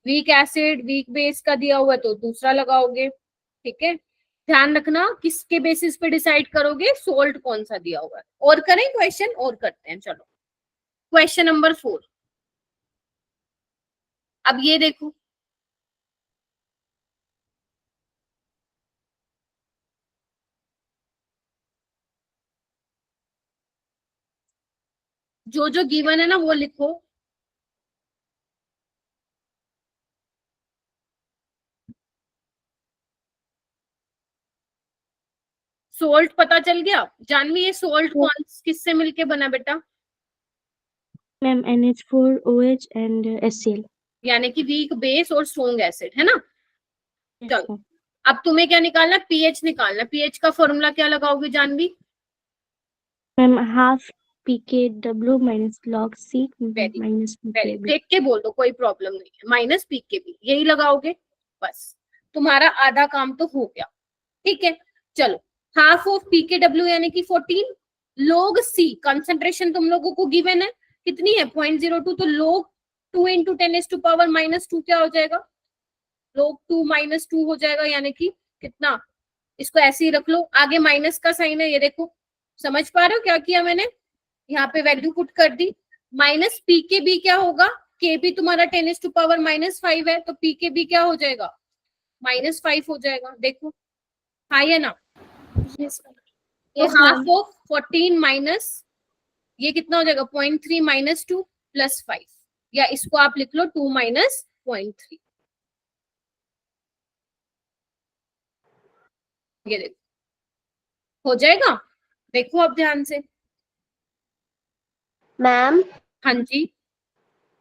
वीक एसिड वीक बेस का दिया हुआ है तो दूसरा लगाओगे। ठीक है, ध्यान रखना किसके बेसिस पे डिसाइड करोगे सोल्ट कौन सा दिया हुआ है। और करें क्वेश्चन? और करते हैं, चलो क्वेश्चन नंबर 4। अब ये देखो, जो जो गिवन है ना वो लिखो। सोल्ट पता चल गया? जानवी ये सोल्ट कौन किससे मिलके बना बेटा? Ma'am NH4OH and HCl। यानी कि वीक बेस और स्ट्रॉन्ग एसिड, है ना? यस चलो, मैम। अब तुम्हें क्या निकालना? पीएच निकालना। पीएच का फॉर्मूला क्या लगाओगे Janvi? Ma'am half PKW minus log C very minus very, PKB। देख के बोल दो, कोई प्रॉब्लम नहीं है। माइनस पी के बी यही लगाओगे, बस तुम्हारा आधा काम तो हो गया। ठीक है, चलो half of P K W यानी कि 14 log C। कंसंट्रेशन तुम लोगों को गिवन है, कितनी है? 0.02। तो log 2 × 10⁻⁻² क्या हो जाएगा? log 2 - 2 हो जाएगा, यानी कि कितना? इसको ऐसे ही रख लो, आगे माइनस का साइन है, ये देखो। समझ पा रहे हो क्या किया मैंने? यहाँ पे वैल्यू पुट कर दी। माइनस पी के बी क्या होगा? के बी तुम्हारा 10⁻⁻5 है, तो पी के बी क्या हो जाएगा? -5 हो जाएगा। देखो हाई है ना? Yes, ma'am. तो Yes, half ma'am. Of 14 minus ये कितना हो जाएगा? 0.3 - 2 + 5, या इसको आप लिख लो 2 - 0.3। ये देखो हो जाएगा। देखो अब ध्यान से, मैम हाँ जी,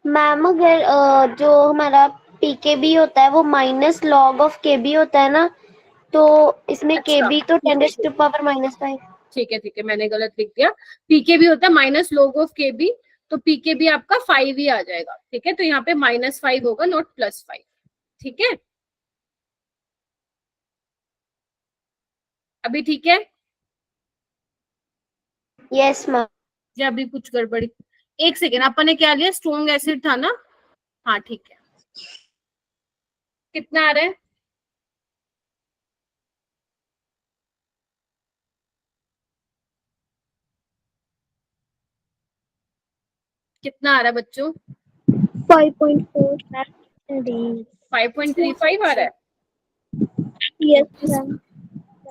मैम अगर जो हमारा पीकेबी होता है वो माइनस लॉग ऑफ केबी होता है ना, तो इसमें अच्छा, केबी तो ठीक 10 है, रेज़ टू पावर -5। ठीक है, ठीक है, मैंने गलत लिख दिया। पीके भी होता है माइनस लॉग ऑफ के बी, तो पीके भी आपका 5 ही आ जाएगा। ठीक है, तो यहाँ पे -5 होगा, नॉट +5। ठीक है, अभी ठीक है यस मैम। या अभी कुछ गड़बड़ी? एक सेकेंड, अपन ने क्या लिया? स्ट्रॉन्ग एसिड था ना? हाँ ठीक है, कितना आ रहा है? कितना आ रहा है बच्चों? 5.4। 5.35 आ रहा है। Yes ma'am.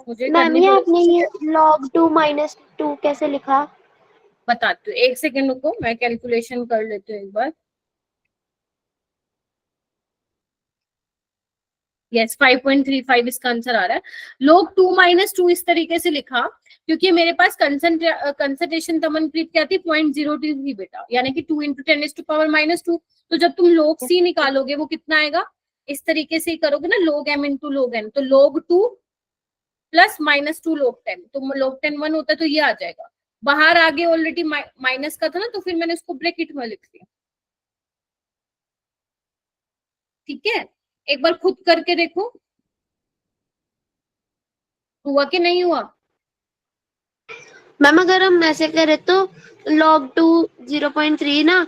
मुझे मैम करने ये दो, आपने ये log 2 -2 कैसे लिखा? बताती हूँ, एक सेकेंड रुको, मैं कैलकुलेशन कर लेती हूँ एक बार। यस, 5.35 इसका आंसर आ रहा है। लोग 2 - 2 इस तरीके से लिखा क्योंकि मेरे पास कंसंट्रेशन तमनप्रीत क्या थी? 0.02 थी बेटा, यानी कि 2 × 10⁻²। तो जब तुम लोग सी निकालोगे वो कितना आएगा? इस तरीके से ही करोगे ना, लोग m × लोग n, तो लोग 2 प्लस -2 लोग 10, तो लोग 10 1 होता है, तो ये आ जाएगा। बाहर आगे ऑलरेडी माइनस का था ना, तो फिर मैंने उसको ब्रैकेट में लिख दिया। ठीक है, एक बार खुद करके देखो, हुआ कि नहीं हुआ? मैम अगर हम ऐसे करें तो log 2 0.3 ना,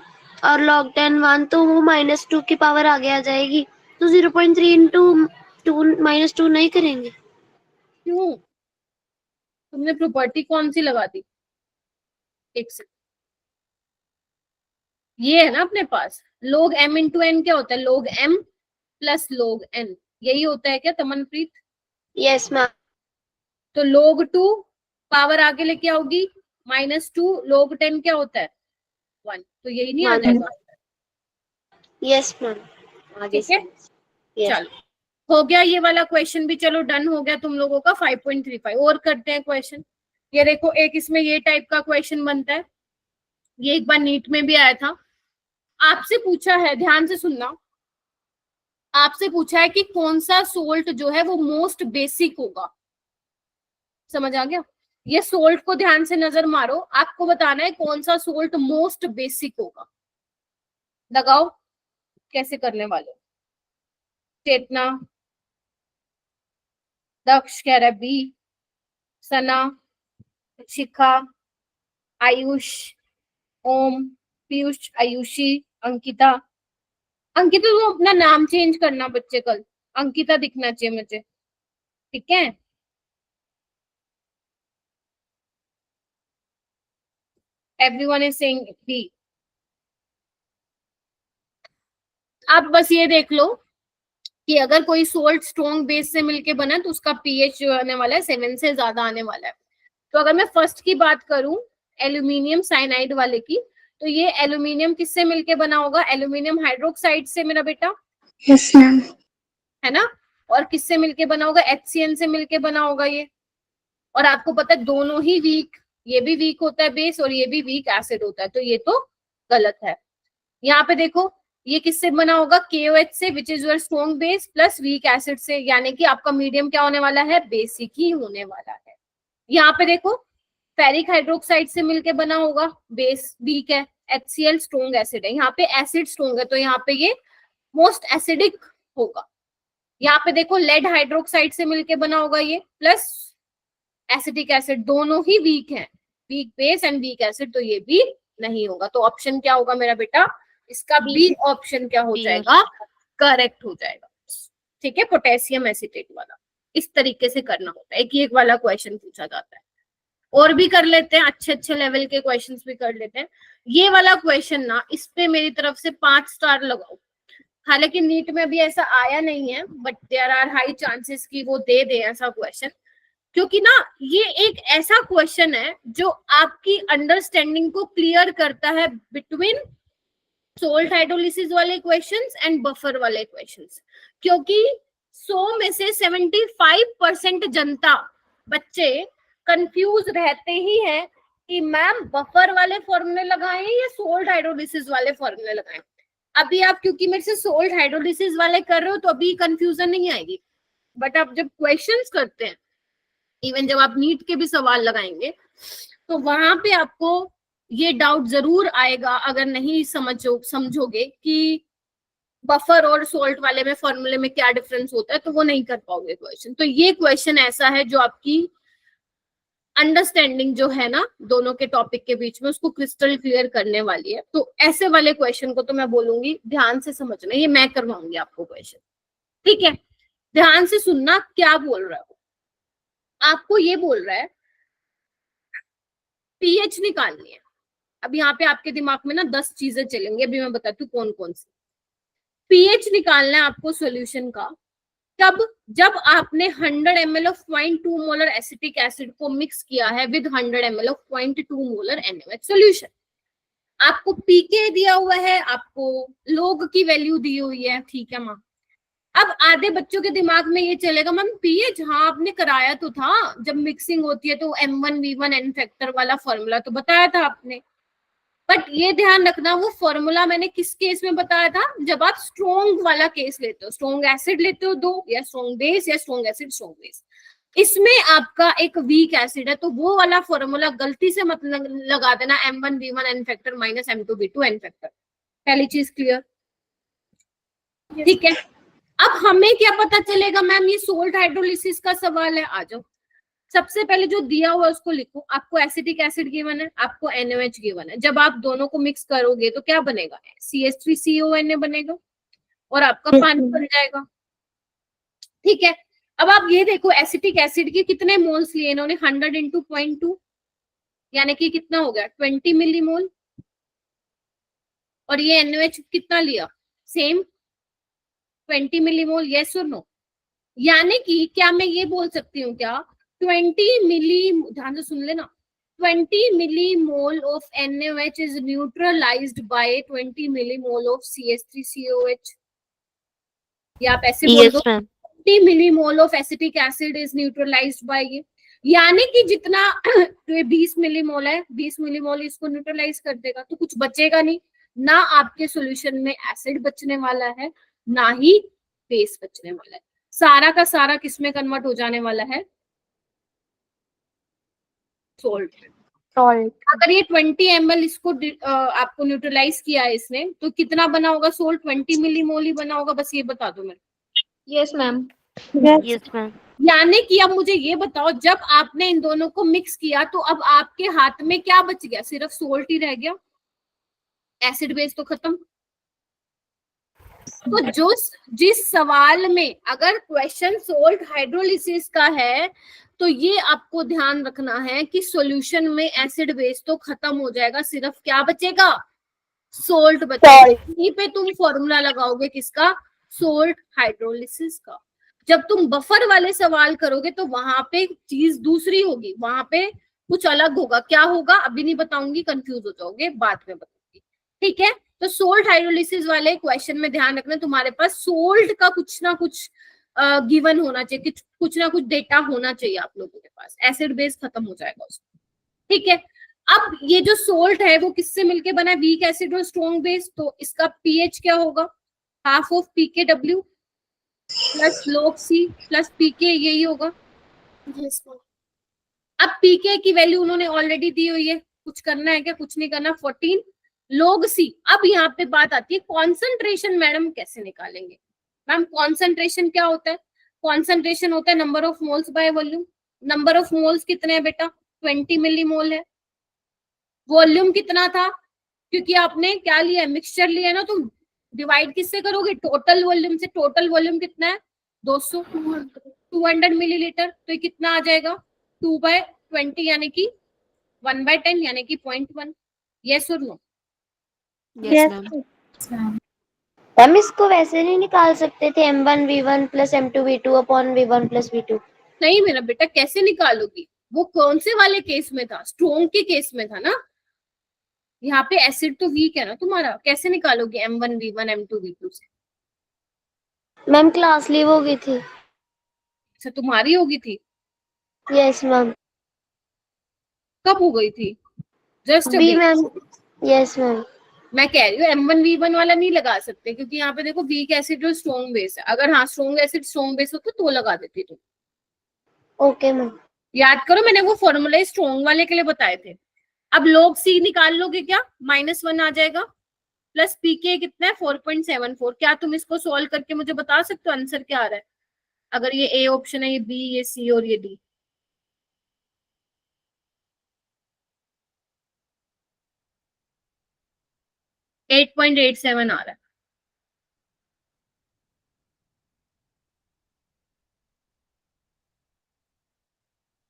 और log 10 1, तो वो -2 की पावर आगे आ जाएगी, तो 0.3 × 2 -2 नहीं करेंगे? क्यों? तुमने प्रॉपर्टी कौन सी लगा दी? एक सेकंड, ये है ना अपने पास, लोग m × n क्या होता है? लोग m प्लस लोग n, यही होता है क्या तमनप्रीत? Yes ma'am. तो लोग 2 पावर आगे लेके आओगी, -2 लोग 10 क्या होता है? 1, तो यही नहीं आ जाएगा? यस मैम आगे ठीक है, से। यस। चलो हो गया ये वाला क्वेश्चन भी, चलो डन हो गया तुम लोगों का 5.35। और करते हैं क्वेश्चन। ये देखो, एक इसमें ये टाइप का क्वेश्चन बनता है, ये एक बार नीट में भी आया था। आपसे पूछा है, ध्यान से सुनना, आपसे पूछा है कि कौन सा सोल्ट जो है वो मोस्ट बेसिक होगा। समझ आ गया? ये सोल्ट को ध्यान से नजर मारो, आपको बताना है कौन सा सोल्ट मोस्ट बेसिक होगा। लगाओ कैसे करने वाले हो। चेतना, दक्ष कह रहा है बी, सना, शिखा, आयुष, ओम, पीयूष, आयुषी, अंकिता। अंकिता तुम अपना नाम चेंज करना बच्चे, कल अंकिता दिखना चाहिए मुझे। ठीक है, एवरीवन इज सेइंग बी। आप बस ये देख लो कि अगर कोई सोल्ट स्ट्रॉन्ग बेस से मिलके बना तो उसका पीएच जो आने वाला है 7 से ज्यादा आने वाला है। तो अगर मैं फर्स्ट की बात करूं, एल्यूमिनियम साइनाइड वाले की, तो ये एल्यूमिनियम किससे मिलके बना होगा? एल्यूमिनियम हाइड्रोक्साइड से मेरा बेटा, यस मैम। है ना? और किससे मिलके बना होगा? HCN से मिलके बना होगा ये। और आपको पता है दोनों ही वीक, ये भी वीक होता है बेस और ये भी वीक एसिड होता है, तो ये तो गलत है। यहाँ पे देखो, ये किससे बना होगा? KOH से, which is your strong base, plus weak acid से, यानी कि आपका मीडियम क्या होने वाला है? बेसिक ही होने वाला है। यहाँ पे देखो, फेरिक हाइड्रोक्साइड से मिलके बना होगा, बेस वीक है, HCl स्ट्रॉन्ग एसिड है, यहाँ पे एसिड स्ट्रॉन्ग है, तो यहाँ पे ये मोस्ट एसिडिक होगा। यहाँ पे देखो, लेड हाइड्रोक्साइड से मिलके बना होगा ये, प्लस एसिटिक एसिड, दोनों ही वीक हैं, weak base and weak acid, तो ये भी नहीं होगा। तो ऑप्शन क्या होगा मेरा बेटा? इसका बी ऑप्शन क्या हो जाएगा? करेक्ट हो जाएगा। ठीक है, पोटेशियम एसिटेट वाला इस तरीके से करना होता है, एक वाला क्वेश्चन पूछा जाता है। और भी कर लेते हैं, अच्छे अच्छे लेवल के क्वेश्चंस भी कर लेते हैं। ये वाला क्वेश्चन ना, इस पे मेरी तरफ से 5 स्टार लगाओ। हालांकि नीट में अभी ऐसा आया नहीं है, but there are high chances कि वो दे दे ऐसा क्वेश्चन, क्योंकि ना ये एक ऐसा क्वेश्चन है जो आपकी अंडरस्टैंडिंग को क्लियर करता है बिटवीन सोल्ट हाइड्रोलिसिस वाले क्वेश्चंस एंड बफर वाले क्वेश्चंस। क्योंकि 100 में से 75% जनता, बच्चे कंफ्यूज रहते ही हैं कि मैम बफर वाले फॉर्मूले लगाएं या सोल्ट हाइड्रोलिसिस वाले फॉर्मूले लगाएं। अभी आप क्योंकि मेरे से सोल्ट हाइड्रोलिसिस वाले कर रहे हो तो अभी कंफ्यूजन नहीं आएगी, बट आप जब क्वेश्चंस करते हैं, इवन जब आप नीट के भी सवाल लगाएंगे तो वहां पे आपको ये डाउट जरूर आएगा अगर नहीं समझोगे कि बफर और सोल्ट वाले में फॉर्मूले में क्या डिफरेंस होता है, तो वो नहीं कर पाओगे क्वेश्चन। तो ये क्वेश्चन ऐसा है जो आपकी अंडरस्टैंडिंग जो है ना दोनों के टॉपिक के बीच में उसको क्रिस्टल क्लियर करने वाली है। तो ऐसे वाले क्वेश्चन को तो मैं बोलूंगी ध्यान से समझना, ये मैं करवाऊंगी आपको क्वेश्चन, ठीक है। ध्यान से सुनना क्या बोल रहा है वो। आपको ये बोल रहा है पीएच निकालनी है। अब यहाँ पे आपके दिमाग में ना 10 चीजें चलेंगी, अभी मैं बताती हूँ कौन कौन सी। पीएच निकालना है आपको सॉल्यूशन का तब जब आपने 100 ml of 0.2 molar acetic acid को मिक्स किया है with 100 ml of 0.2 molar NaOH solution. आपको पीके दिया हुआ है, आपको लोग की वैल्यू दी हुई है, ठीक है माँ। अब आधे बच्चों के दिमाग में ये चलेगा मैम पीएच, हाँ आपने कराया तो था, जब मिक्सिंग होती है तो M1V1 N फैक्टर वाला फॉर्मूला तो बताया था आपने। बट ये ध्यान रखना वो फॉर्मूला मैंने किस केस में बताया था, जब आप स्ट्रॉन्ग वाला केस लेते हो, स्ट्रॉन्ग एसिड लेते हो दो, या स्ट्रॉन्ग बेस या स्ट्रॉन्ग एसिड स्ट्रॉन्ग बेस, इसमें आपका एक वीक एसिड है तो वो वाला फॉर्मूला गलती से मत लगा देना M1V1 N factor minus M2V2 N factor. पहली चीज क्लियर, ठीक है। अब हमें क्या पता चलेगा मैम, ये सोल्ट हाइड्रोलिसिस का सवाल है, आ जाओ। सबसे पहले जो दिया हुआ है उसको लिखो। आपको एसिटिक एसिड गिवन है, आपको NaOH गिवन है। जब आप दोनों को मिक्स करोगे तो क्या बनेगा, CH3CONA बनेगा और आपका पानी बन जाएगा, ठीक है। अब आप ये देखो एसिटिक एसिड के कितने मोल्स लिए इन्होंने, 100 इंटू 0.2 यानी कि कितना हो गया 20 मिलीमोल, और ये NaOH कितना लिया, सेम 20 मिलीमोल, यस और नो। यानी कि क्या मैं ये बोल सकती हूँ क्या 20 मिली, ध्यान से सुन लेना, 20 millimole of NaOH is neutralized by 20 millimole of CH3COH। या आप ऐसे बोल दो 20 millimole of acetic acid is neutralized by ये, यानी कि जितना तो ये 20 मिलीमोल है, 20 मिलीमोल इसको न्यूट्रलाइज कर देगा तो कुछ बचेगा नहीं, ना आपके सॉल्यूशन में एसिड बचने वाला है ना ही बेस बचने वाला है, सारा का सारा किसमें कन्वर्ट हो जाने वाला है, सोल्ट। अगर ये 20 ml इसको आपको न्यूट्रलाइज किया है इसने तो कितना बना होगा सोल्ट, 20 मिलीमोल ही बना होगा, बस ये बता दो मेरे। Yes ma'am. Yes ma'am. यानी कि अब मुझे ये बताओ जब आपने इन दोनों को मिक्स किया तो अब आपके हाथ में क्या बच गया, सिर्फ सोल्ट ही रह गया, एसिड बेस तो खत्म। तो जो जिस सवाल में अगर क्वेश्चन सोल्ट हाइड्रोलिसिस का है तो ये आपको ध्यान रखना है कि सॉल्यूशन में एसिड बेस तो खत्म हो जाएगा, सिर्फ क्या बचेगा, सोल्ट बचेगा। यहीं पे तुम फॉर्मूला लगाओगे किसका, सोल्ट हाइड्रोलिसिस का। जब तुम बफर वाले सवाल करोगे तो वहां पे चीज दूसरी होगी, वहां पे कुछ अलग होगा, क्या होगा अभी नहीं बताऊंगी, कंफ्यूज हो जाओगे, बाद में बताऊंगी, ठीक है। तो सोल्ट हाइड्रोलिसिस वाले क्वेश्चन में ध्यान रखना तुम्हारे पास सोल्ट का कुछ ना कुछ गिवन होना चाहिए, कुछ ना कुछ डेटा होना चाहिए आप लोगों के पास, एसिड बेस खत्म हो जाएगा उसमें, ठीक है। अब ये जो सोल्ट है वो किससे मिलके बना है, वीक एसिड और स्ट्रॉन्ग बेस, तो इसका पीएच क्या होगा, half of pKw plus log C plus pK, यही होगा। अब pK की वैल्यू उन्होंने ऑलरेडी दी हुई है, कुछ करना है क्या, कुछ नहीं करना, 14 log C। अब यहाँ पे बात आती है कॉन्सेंट्रेशन, मैडम कैसे निकालेंगे, मैम कॉन्सेंट्रेशन क्या होता है, कॉन्सेंट्रेशन होता है number of moles by volume. Number of moles कितने हैं बेटा, 20 मिलीमोल है। वॉल्यूम कितना था, क्योंकि आपने क्या लिया है, मिक्सचर लिया है ना, तो डिवाइड किससे करोगे, टोटल वॉल्यूम से। टोटल वॉल्यूम कितना है 200 मिलीलीटर, तो ये कितना आ जाएगा 2/20 यानी कि 1/10 यानी कि 0.1। यस और नो, यस मैम। हम इसको वैसे नहीं निकाल सकते थे, M1V1 plus M2V2 upon V1 plus V2। नहीं मेरा बेटा कैसे निकालोगी, वो कौन से वाले केस में था, स्ट्रॉन्ग के केस में था ना, यहाँ पे एसिड तो वीक है ना तुम्हारा, कैसे निकालोगे M1V1 M2V2 से। मैम क्लास लीव हो गई थी। अच्छा तुम्हारी होगी थी, यस मैम। कब हो गई थी, just be ma'am, yes ma'am. मैं कह रही हूँ M1V1 वाला नहीं लगा सकते, क्योंकि यहाँ पे देखो वीक एसिड और स्ट्रॉन्ग बेस है। अगर हाँ स्ट्रॉन्ग एसिड स्ट्रॉन्ग बेस होता तो लगा देती तुम। Okay ma'am. याद करो मैंने वो फॉर्मूला स्ट्रॉन्ग वाले के लिए बताए थे। अब log C निकाल लोगे क्या, -1 आ जाएगा, प्लस पीके कितना है 4.74। क्या तुम इसको सॉल्व करके मुझे बता सकते हो आंसर क्या आ रहा है? अगर ये ए ऑप्शन है, ये बी, ये सी और ये डी। $8.87 आ रहा है।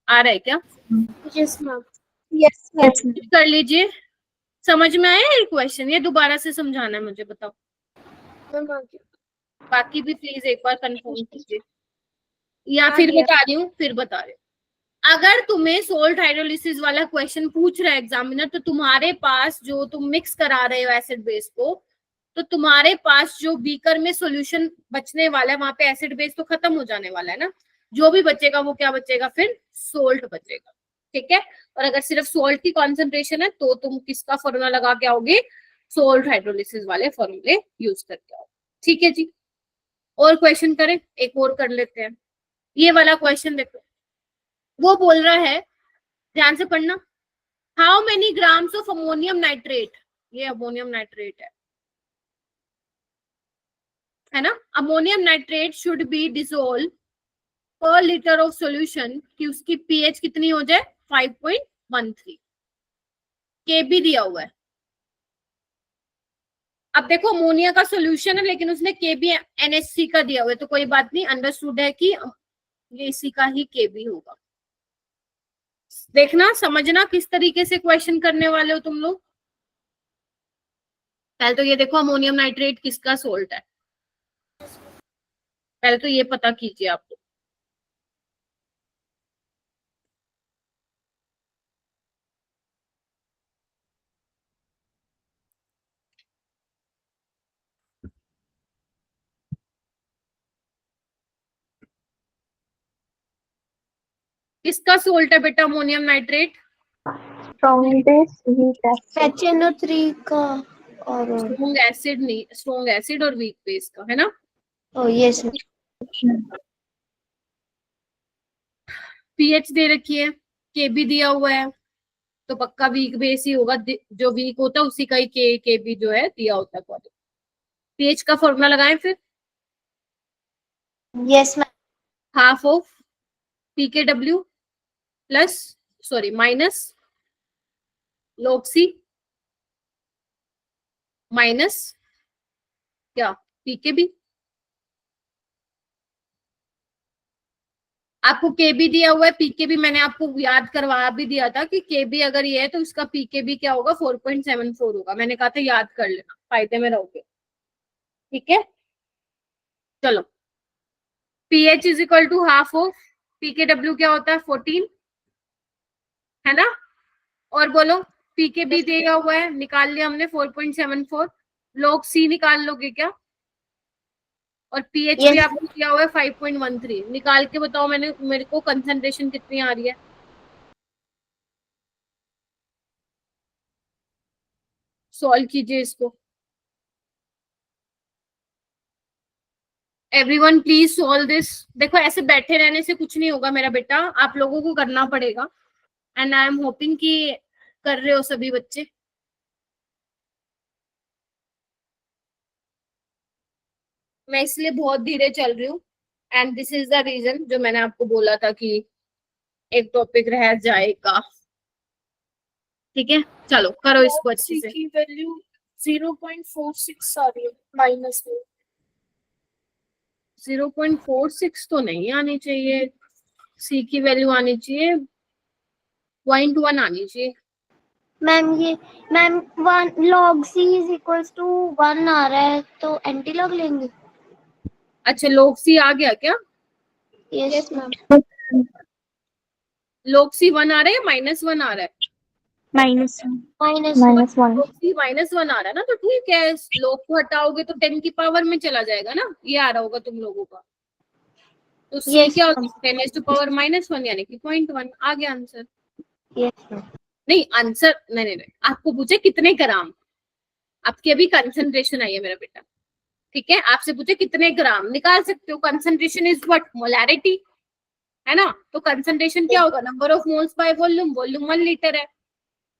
आ रहा है क्या? Yes ma'am. Yes, ma'am. कर लीजिए। समझ में आया ये क्वेश्चन? ये दोबारा से समझाना है मुझे, बताओ। बाकी भी प्लीज एक बार कंफर्म कीजिए, या फिर बता रही हूँ, फिर बता रही हूँ। अगर तुम्हें सोल्ट हाइड्रोलिसिस वाला क्वेश्चन पूछ रहा है एग्जामिनर, तो तुम्हारे पास जो तुम मिक्स करा रहे हो एसिड बेस को, तो तुम्हारे पास जो बीकर में सॉल्यूशन बचने वाला है, वहां पे एसिड बेस तो खत्म हो जाने वाला है ना। जो भी बचेगा वो क्या बचेगा, फिर सोल्ट बचेगा। ठीक है। और अगर सिर्फ सोल्ट की कॉन्सेंट्रेशन है तो तुम किसका फॉर्मूला लगा के आओगे, सोल्ट हाइड्रोलिसिस वाले फॉर्मूले यूज करके आओ। ठीक है जी। और क्वेश्चन करें, एक और कर लेते हैं। ये वाला क्वेश्चन देखो, वो बोल रहा है, ध्यान से पढ़ना, how many grams of ammonium nitrate, ये अमोनियम नाइट्रेट है ना। Ammonium nitrate should be dissolve पर लीटर ऑफ सॉल्यूशन, कि उसकी पीएच कितनी हो जाए 5.13। केबी दिया हुआ है। अब देखो अमोनिया का सॉल्यूशन है, लेकिन उसने केबी NH3 का दिया हुआ है, तो कोई बात नहीं, अंडरस्टूड है कि ये इसी का ही केबी होगा। देखना, समझना किस तरीके से क्वेश्चन करने वाले हो तुम लोग। पहले तो ये देखो अमोनियम नाइट्रेट किसका सोल्ट है, पहले तो ये पता कीजिए आप लोग। किसका सोल्ट है बेटा ammonium nitrate? Strong base, weak acid. HNO3 का और स्ट्रॉन्ग एसिड नहीं, स्ट्रॉन्ग एसिड और वीक बेस का, है ना। ओ यस मैम। पीएच दे रखी है, केबी दिया हुआ है, तो पक्का वीक बेस ही होगा। जो वीक होता है उसी का ही केबी जो है दिया होता है। पीएच का फॉर्मूला लगाएं फिर। Yes ma'am. हाफ ऑफ पीकेडब्ल्यू plus minus log C minus क्या पीकेबी। आपको केबी दिया हुआ है, पीकेबी मैंने आपको याद करवा भी दिया था कि केबी अगर ये है तो उसका पीकेबी क्या होगा, 4.74 होगा। मैंने कहा था याद कर लेना, फायदे में रहोगे। ठीक है, चलो। PH is equal to half of पीकेडब्ल्यू, क्या होता है 14, है ना। और बोलो पीकेबी दिया हुआ है, निकाल लिया हमने 4.74। log C निकाल लोगे क्या? और पीएच भी आपको दिया हुआ है 5.13। निकाल के बताओ मेरे को कंसंट्रेशन कितनी आ रही है। सॉल्व कीजिए इसको। Everyone please solve this. देखो ऐसे बैठे रहने से कुछ नहीं होगा मेरा बेटा, आप लोगों को करना पड़ेगा। एंड आई एम होपिंग कि कर रहे हो सभी बच्चे। मैं इसलिए बहुत धीरे चल रही हूँ, and this is the reason जो मैंने आपको बोला था कि एक टॉपिक रह जाएगा। ठीक है, चलो करो इसको अच्छे से। की वैल्यू 0.46 आ रही है, माइनस में 0.46 तो नहीं आनी चाहिए, सी की वैल्यू आनी चाहिए 0.1 आनी चाहिए। मैम ये ma'am 1 log C is equals to 1 आ रहा है, तो एंटी लॉग लेंगे। अच्छा log C आ गया क्या? Yes ma'am. log C 1 आ रहा है या -1 आ रहा है? -1. -1। log C -1 आ रहा है ना, तो ठीक है। log को हटाओगे तो 10 की पावर में चला जाएगा ना, ये आ रहा होगा तुम लोगों का। तो C Yes, क्या ma'am. होगा 10 to power -1 यानी कि 0.1 आ गया आंसर। Yes ma'am. नहीं आंसर नहीं, आपको पूछे कितने ग्राम, आपकी अभी कंसंट्रेशन आई है मेरा बेटा, ठीक है, आपसे पूछे कितने ग्राम, निकाल सकते हो। कंसंट्रेशन इज व्हाट, मोलैरिटी, है ना। तो कंसंट्रेशन क्या होगा, number of moles by volume, volume 1 litre है,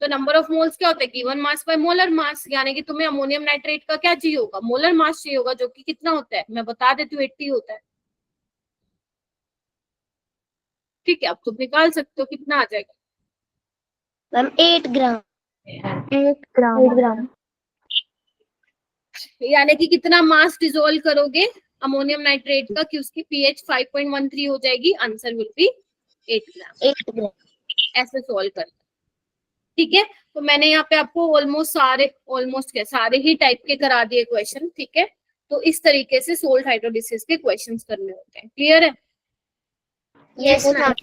तो नंबर ऑफ मोल्स क्या होता है, given mass by molar mass, यानी कि तुम्हें अमोनियम नाइट्रेट का क्या चाहिए होगा, मोलर मास चाहिए होगा, जो कि कितना होता है मैं बता देती हूँ, 80 होता है, ठीक है। अब तुम निकाल सकते हो कितना आ जाएगा, मैम 8 ग्राम। 8 gram. यानी कि कितना मास डिसोल्व करोगे अमोनियम नाइट्रेट का कि उसकी पीएच 5.13 हो जाएगी, आंसर विल बी 8 ग्राम। 8 ग्राम। ऐसे सोल्व करना, ठीक है। तो मैंने यहाँ पे आपको ऑलमोस्ट सारे ही टाइप के करा दिए क्वेश्चन, ठीक है। तो इस तरीके से सोल्ट हाइड्रोलिसिस के क्वेश्चंस करने होते हैं, क्लियर है। Yes ma'am.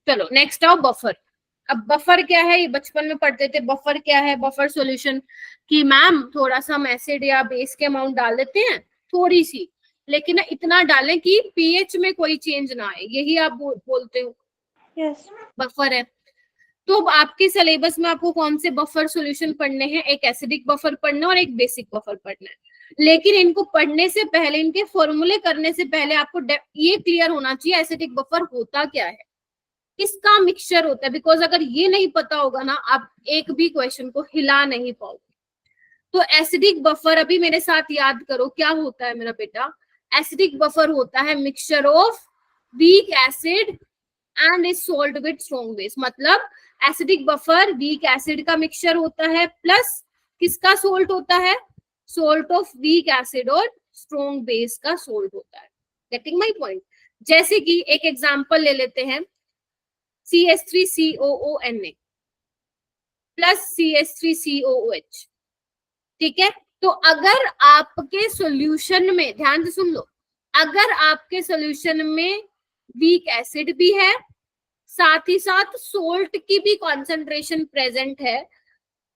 चलो नेक्स्ट आओ बफर। अब बफर क्या है, ये बचपन में पढ़ते थे, बफर क्या है, बफर सॉल्यूशन कि मैम थोड़ा सा हम एसिड या बेस के अमाउंट डाल देते हैं थोड़ी सी, लेकिन इतना डालें कि पीएच में कोई चेंज ना आए, यही आप बोलते हो Yes. बफर है। तो आपके सिलेबस में आपको कौन से बफर सॉल्यूशन पढ़ने हैं, एक एसिडिक बफर पढ़ना है और एक बेसिक बफर पढ़ना है, लेकिन इनको पढ़ने से पहले, इनके फॉर्मूले करने से पहले आपको ये क्लियर होना चाहिए एसिडिक बफर होता क्या है, किसका मिक्सचर होता है, बिकॉज अगर ये नहीं पता होगा ना आप एक भी क्वेश्चन को हिला नहीं पाओगे। तो एसिडिक बफर अभी मेरे साथ याद करो क्या होता है मेरा बेटा, एसिडिक बफर होता है mixture of week acid and is salt with strong base, मतलब एसिडिक बफर वीक एसिड का मिक्सचर होता है प्लस किसका सोल्ट होता है, सोल्ट ऑफ वीक एसिड और स्ट्रॉन्ग बेस का सोल्ट होता है। Getting my point. जैसे कि एक एग्जांपल ले लेते हैं, CH3COONA प्लस CH3COOH, ठीक है। तो अगर आपके सॉल्यूशन में, ध्यान से सुन लो, अगर आपके सॉल्यूशन में वीक एसिड भी है, साथ ही साथ सोल्ट की भी कॉन्सेंट्रेशन प्रेजेंट है,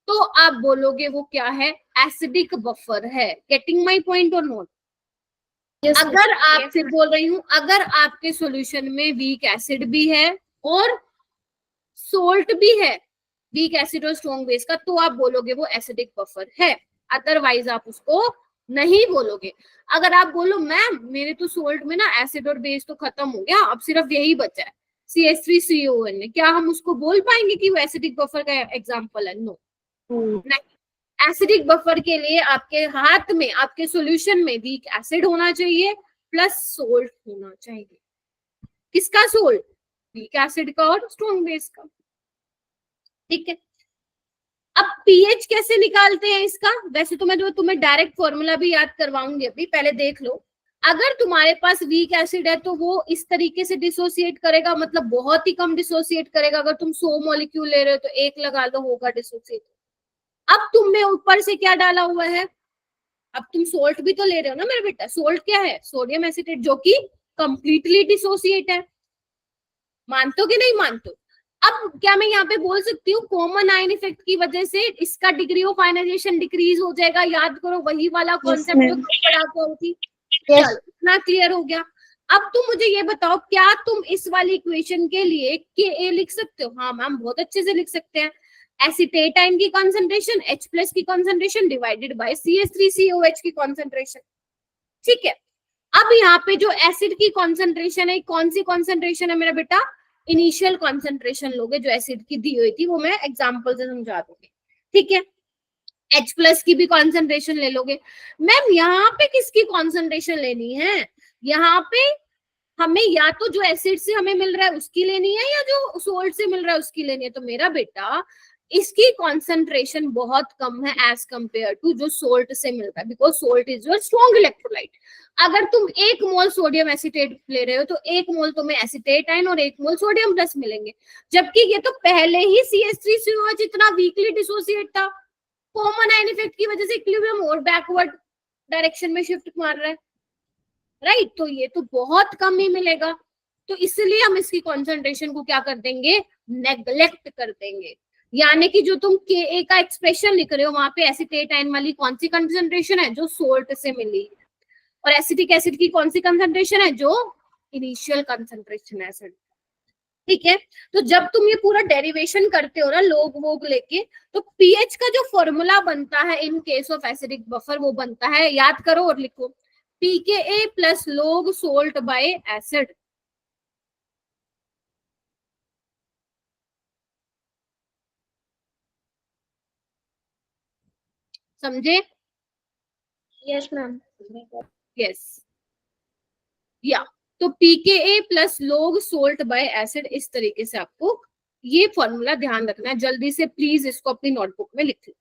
तो आप बोलोगे वो क्या है, एसिडिक बफर है। गेटिंग माय पॉइंट और नोट। अगर आप फिर बोल रही हूं, अगर आपके सॉल्यूशन में वीक एसिड भी है और सोल्ट भी है, वीक एसिड और स्ट्रॉन्ग बेस का, तो आप बोलोगे वो एसिडिक बफर है, अदरवाइज आप उसको नहीं बोलोगे। अगर आप बोलो मैम मेरे तो सोल्ट में ना एसिड और बेस तो खत्म हो गया, अब सिर्फ यही बचा है CH3COONA, क्या हम उसको बोल पाएंगे कि वो एसिडिक बफर का एग्जांपल है? नो, नहीं। एसिडिक बफर के लिए आपके हाथ में, आपके सॉल्यूशन में वीक एसिड होना चाहिए प्लस सोल्ट होना चाहिए। किसका सोल्ट? वीक एसिड का और स्ट्रॉन्ग बेस का, ठीक है। अब पीएच कैसे निकालते हैं इसका, वैसे तो मैं तुम्हें डायरेक्ट फॉर्मूला भी याद करवाऊंगी, अभी पहले देख लो। अगर तुम्हारे पास वीक एसिड है तो वो इस तरीके से डिसोसिएट करेगा, मतलब बहुत ही कम डिसोसिएट करेगा। अगर तुम 100 मॉलिक्यूल ले रहे हो तो 1 लगा लो, होगा डिसोसिएट। अब तुमने ऊपर से क्या डाला हुआ है, अब तुम सोल्ट भी तो ले रहे हो ना मेरे बेटा, सोल्ट क्या है, सोडियम एसिटेट, जो कि कंप्लीटली डिसोसिएट है। मानते हो कि नहीं मानते हो? अब क्या मैं यहाँ पे बोल सकती हूँ कॉमन आयन इफेक्ट की वजह से इसका डिग्री ऑफ आयनाइजेशन डिक्रीज हो जाएगा? याद करो वही वाला कॉन्सेप्ट जो पढ़ा कर थी। चलो इतना क्लियर हो गया। अब तुम मुझे ये बताओ, क्या तुम इस वाली इक्वेशन के लिए Ka लिख सकते हो? हाँ मैम बहुत अच्छे से लिख सकते हैं। एसीटेट आयन की कॉन्सेंट्रेशन H+ की कॉन्सेंट्रेशन डिवाइडेड बाय CH3COH की कॉन्सेंट्रेशन, ठीक है। अब यहाँ पे जो एसिड की कॉन्सेंट्रेशन है, कौन सी कॉन्सेंट्रेशन है मेरा बेटा? इनिशियल कॉन्सेंट्रेशन लोगे जो एसिड की दी हुई थी, वो मैं एग्जांपल से समझा दूंगी, ठीक है। H+ की भी कॉन्सेंट्रेशन ले लोगे। मैम यहाँ पे किसकी कॉन्सेंट्रेशन लेनी है? यहाँ पे हमें या तो जो एसिड से हमें मिल रहा है उसकी लेनी है या जो सोल्ट से मिल रहा है उसकी लेनी है। तो मेरा बेटा इसकी कॉन्सेंट्रेशन बहुत कम है एज कंपेयर टू जो सोल्ट से मिल रहा है, because salt is your strong electrolyte. अगर तुम 1 मोल सोडियम एसिटेट ले रहे हो तो 1 मोल तुम्हें एसिटेट आयन और 1 मोल सोडियम प्लस मिलेंगे, जबकि ये तो पहले ही CH3COH इतना वीकली डिसोसिएट था, कॉमन आयन इफेक्ट की वजह से इक्विलिब्रियम और बैकवर्ड डायरेक्शन में शिफ्ट मार रहा है, राइट। तो ये तो बहुत कम ही मिलेगा, तो इसलिए हम इसकी कॉन्सेंट्रेशन को क्या कर देंगे, नेग्लेक्ट कर देंगे। यानी कि जो तुम Ka का एक्सप्रेशन लिख रहे हो वहां पे एसिटेट आयन वाली कौन सी कंसेंट्रेशन है? जो सोल्ट से मिली है। और एसिटिक एसिड की कौन सी कंसेंट्रेशन है? जो इनिशियल कंसेंट्रेशन है एसिड, ठीक है। तो जब तुम ये पूरा डेरिवेशन करते हो ना लोग वोग लेके, तो पीएच का जो फॉर्मूला बनता है in case of acidic buffer वो बनता है, याद करो और लिखो, pKa plus log salt by acid. समझे? Yes ma'am. यस या तो pKa plus log salt by acid, इस तरीके से आपको ये फॉर्मूला ध्यान रखना है। जल्दी से प्लीज इसको अपनी नोटबुक में लिख लो।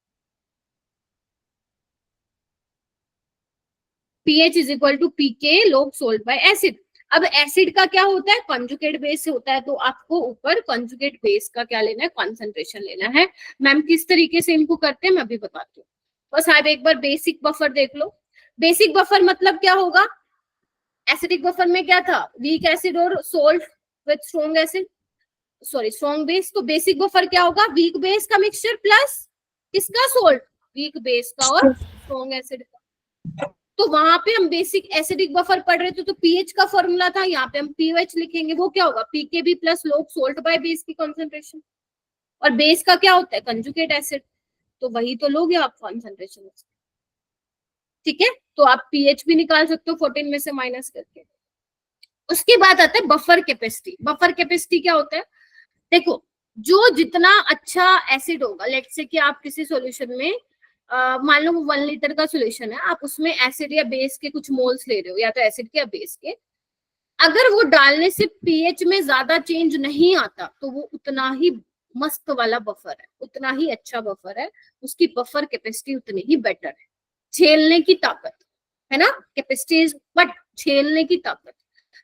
pH is equal to pK log salt by acid. अब एसिड का क्या होता है, कंजुगेट बेस से होता है, तो आपको ऊपर कंजुगेट बेस का क्या लेना है, कॉन्सेंट्रेशन लेना है। मैम किस तरीके से इनको करते हैं मैं अभी बताती हूँ, बस आप एक बार बेसिक बफर देख लो। बेसिक बफर मतलब क्या होगा, एसिडिक बफर में क्या था, वीक एसिड और salt with strong acid, sorry strong base. तो बेसिक बफर क्या होगा, वीक बेस का मिक्सचर प्लस किसका, सोल्ट, वीक बेस का और स्ट्रॉन्ग एसिड का। तो वहां पे हम बेसिक एसिडिक बफर पढ़ रहे थे, तो पीएच का फॉर्मूला था, यहाँ पे हम पीओएच लिखेंगे, वो क्या होगा, pKb plus log salt by base की कॉन्सेंट्रेशन। और बेस का क्या होता है, कंजुगेट एसिड, तो वही तो लोगे आप कॉन्सेंट्रेशन। ठीक है, तो आप पीएच भी निकाल सकते हो 14 में से माइनस करके। उसके बाद आता है बफर कैपेसिटी। बफर कैपेसिटी क्या होता है, देखो जो जितना अच्छा एसिड होगा, लेट्स से कि आप किसी सॉल्यूशन में मान लो 1 लीटर का सॉल्यूशन है, आप उसमें एसिड या बेस के कुछ मोल्स ले रहे हो, या तो एसिड के या बेस के, अगर वो डालने से पीएच में ज्यादा चेंज नहीं आता तो वो उतना ही मस्त वाला बफर है, उतना ही अच्छा बफर है, उसकी बफर कैपेसिटी उतनी ही बेटर है, झेलने की ताकत है ना, कैपेसिटी बट झेलने की ताकत।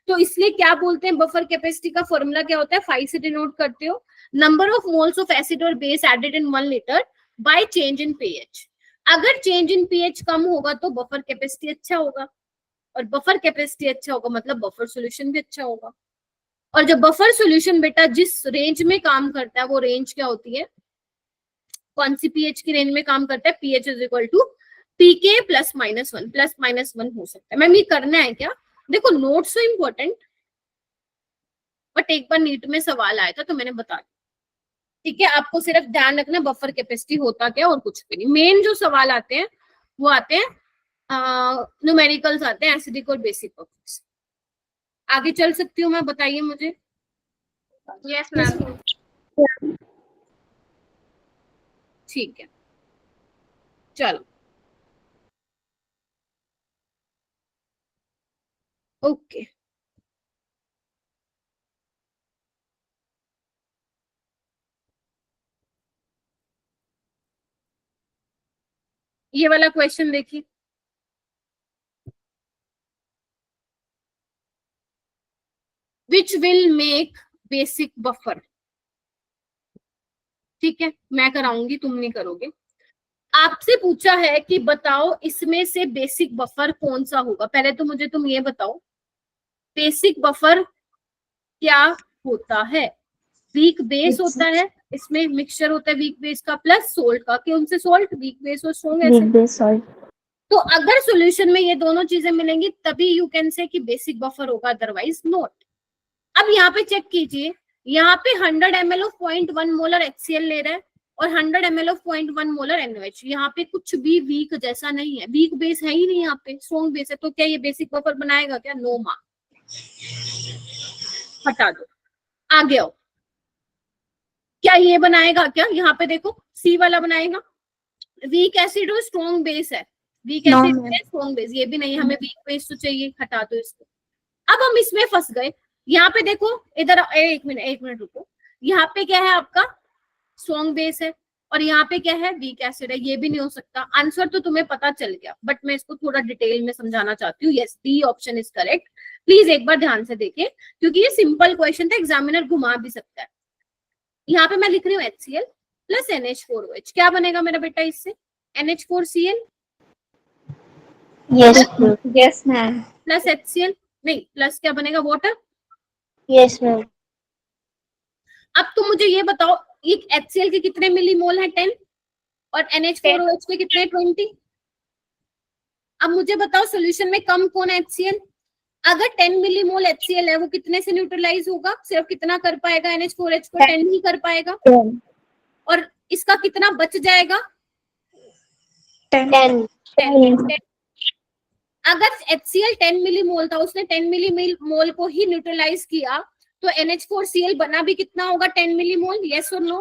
तो इसलिए क्या बोलते हैं, बफर कैपेसिटी का फॉर्मूला क्या होता है, 5 से डिनोट करते हो, number of moles of acid और base added in 1 litre by change in pH. अगर चेंज इन पीएच कम होगा तो बफर कैपेसिटी अच्छा होगा, और बफर कैपेसिटी अच्छा होगा मतलब बफर सॉल्यूशन भी अच्छा होगा। और जब बफर सॉल्यूशन बेटा जिस रेंज में काम करता है वो रेंज क्या होती है, कौन सी पीएच की रेंज में काम करता है, pH is equal to pK plus minus one हो सकता है। मैम ये करना है क्या, देखो नोट्स तो इम्पोर्टेंट, बट एक बार नीट में सवाल आया था तो मैंने बता दिया। ठीक है, आपको सिर्फ ध्यान रखना बफर कैपेसिटी होता क्या और कुछ भी नहीं। मेन जो सवाल आते हैं वो आते हैं न्यूमेरिकल्स आते हैं एसिडिक और बेसिक बफर्स। आगे चल सकती हूँ मैं, बताइए मुझे। Yes ma'am. ठीक है चलो, ओके ये वाला क्वेश्चन देखिए, which will make basic buffer. ठीक है, मैं कराऊंगी तुम नहीं करोगे। आपसे पूछा है कि बताओ इसमें से बेसिक बफर कौन सा होगा। पहले तो मुझे तुम ये बताओ बेसिक बफर क्या होता है। वीक बेस होता है, इसमें मिक्सचर होता है वीक बेस का प्लस सोल्ट का, कौन से सोल्ट, वीक बेस और स्ट्रॉन्ग एसिड। तो अगर सॉल्यूशन में ये दोनों चीजें मिलेंगी तभी यू कैन से कि बेसिक बफर होगा, अदरवाइज नॉट। अब यहाँ पे चेक कीजिए, यहाँ पे 100 ml ऑफ 0.1 मोलर HCl ले रहा है और 100 ml ऑफ 0.1 मोलर NaOH। यहाँ पे कुछ भी वीक जैसा नहीं है, वीक बेस है ही नहीं, यहाँ पे स्ट्रॉन्ग बेस है, तो क्या ये बेसिक बफर बनाएगा क्या, नो मार्क, हटा दो। आगे आओ, क्या ये बनाएगा क्या, यहाँ पे देखो सी वाला बनाएगा, वीक एसिड और स्ट्रॉन्ग बेस है, वीक एसिड है स्ट्रॉन्ग बेस, ये भी नहीं, हमें वीक बेस तो चाहिए, हटा दो इसको। अब हम इसमें फंस गए, यहाँ पे देखो इधर एक मिनट रुको, यहाँ पे क्या है आपका स्ट्रॉन्ग बेस है और यहाँ पे क्या है वीक एसिड है, ये भी नहीं हो सकता। आंसर तो तुम्हें पता चल गया, बट मैं इसको थोड़ा डिटेल में समझाना चाहती हूँ। Yes D option is correct, please एक बार ध्यान से देखिए क्योंकि ये सिंपल क्वेश्चन था, एग्जामिनर घुमा भी सकता है। यहाँ पे मैं लिख रही हूँ HCl प्लस NH4OH, क्या बनेगा मेरा बेटा इससे, NH4Cl yes ma'am. Plus HCl, नहीं प्लस क्या बनेगा, वाटर। Yes ma'am. अब तुम मुझे ये बताओ ये HCl के कितने मिली मोल है, 10, और NH4OH के कितने, 20। अब मुझे बताओ सॉल्यूशन में कम कौन है, HCl। अगर 10 मिलीमोल HCl है वो कितने से न्यूट्रलाइज होगा, सिर्फ कितना कर पाएगा NH4H को, 10 ही कर पाएगा, और इसका कितना बच जाएगा, 10. 10. अगर HCl 10 मिलीमोल था, उसने 10 मिलीमोल को ही न्यूट्रलाइज किया, तो NH4Cl बना भी कितना होगा, 10 मिलीमोल, यस और नो?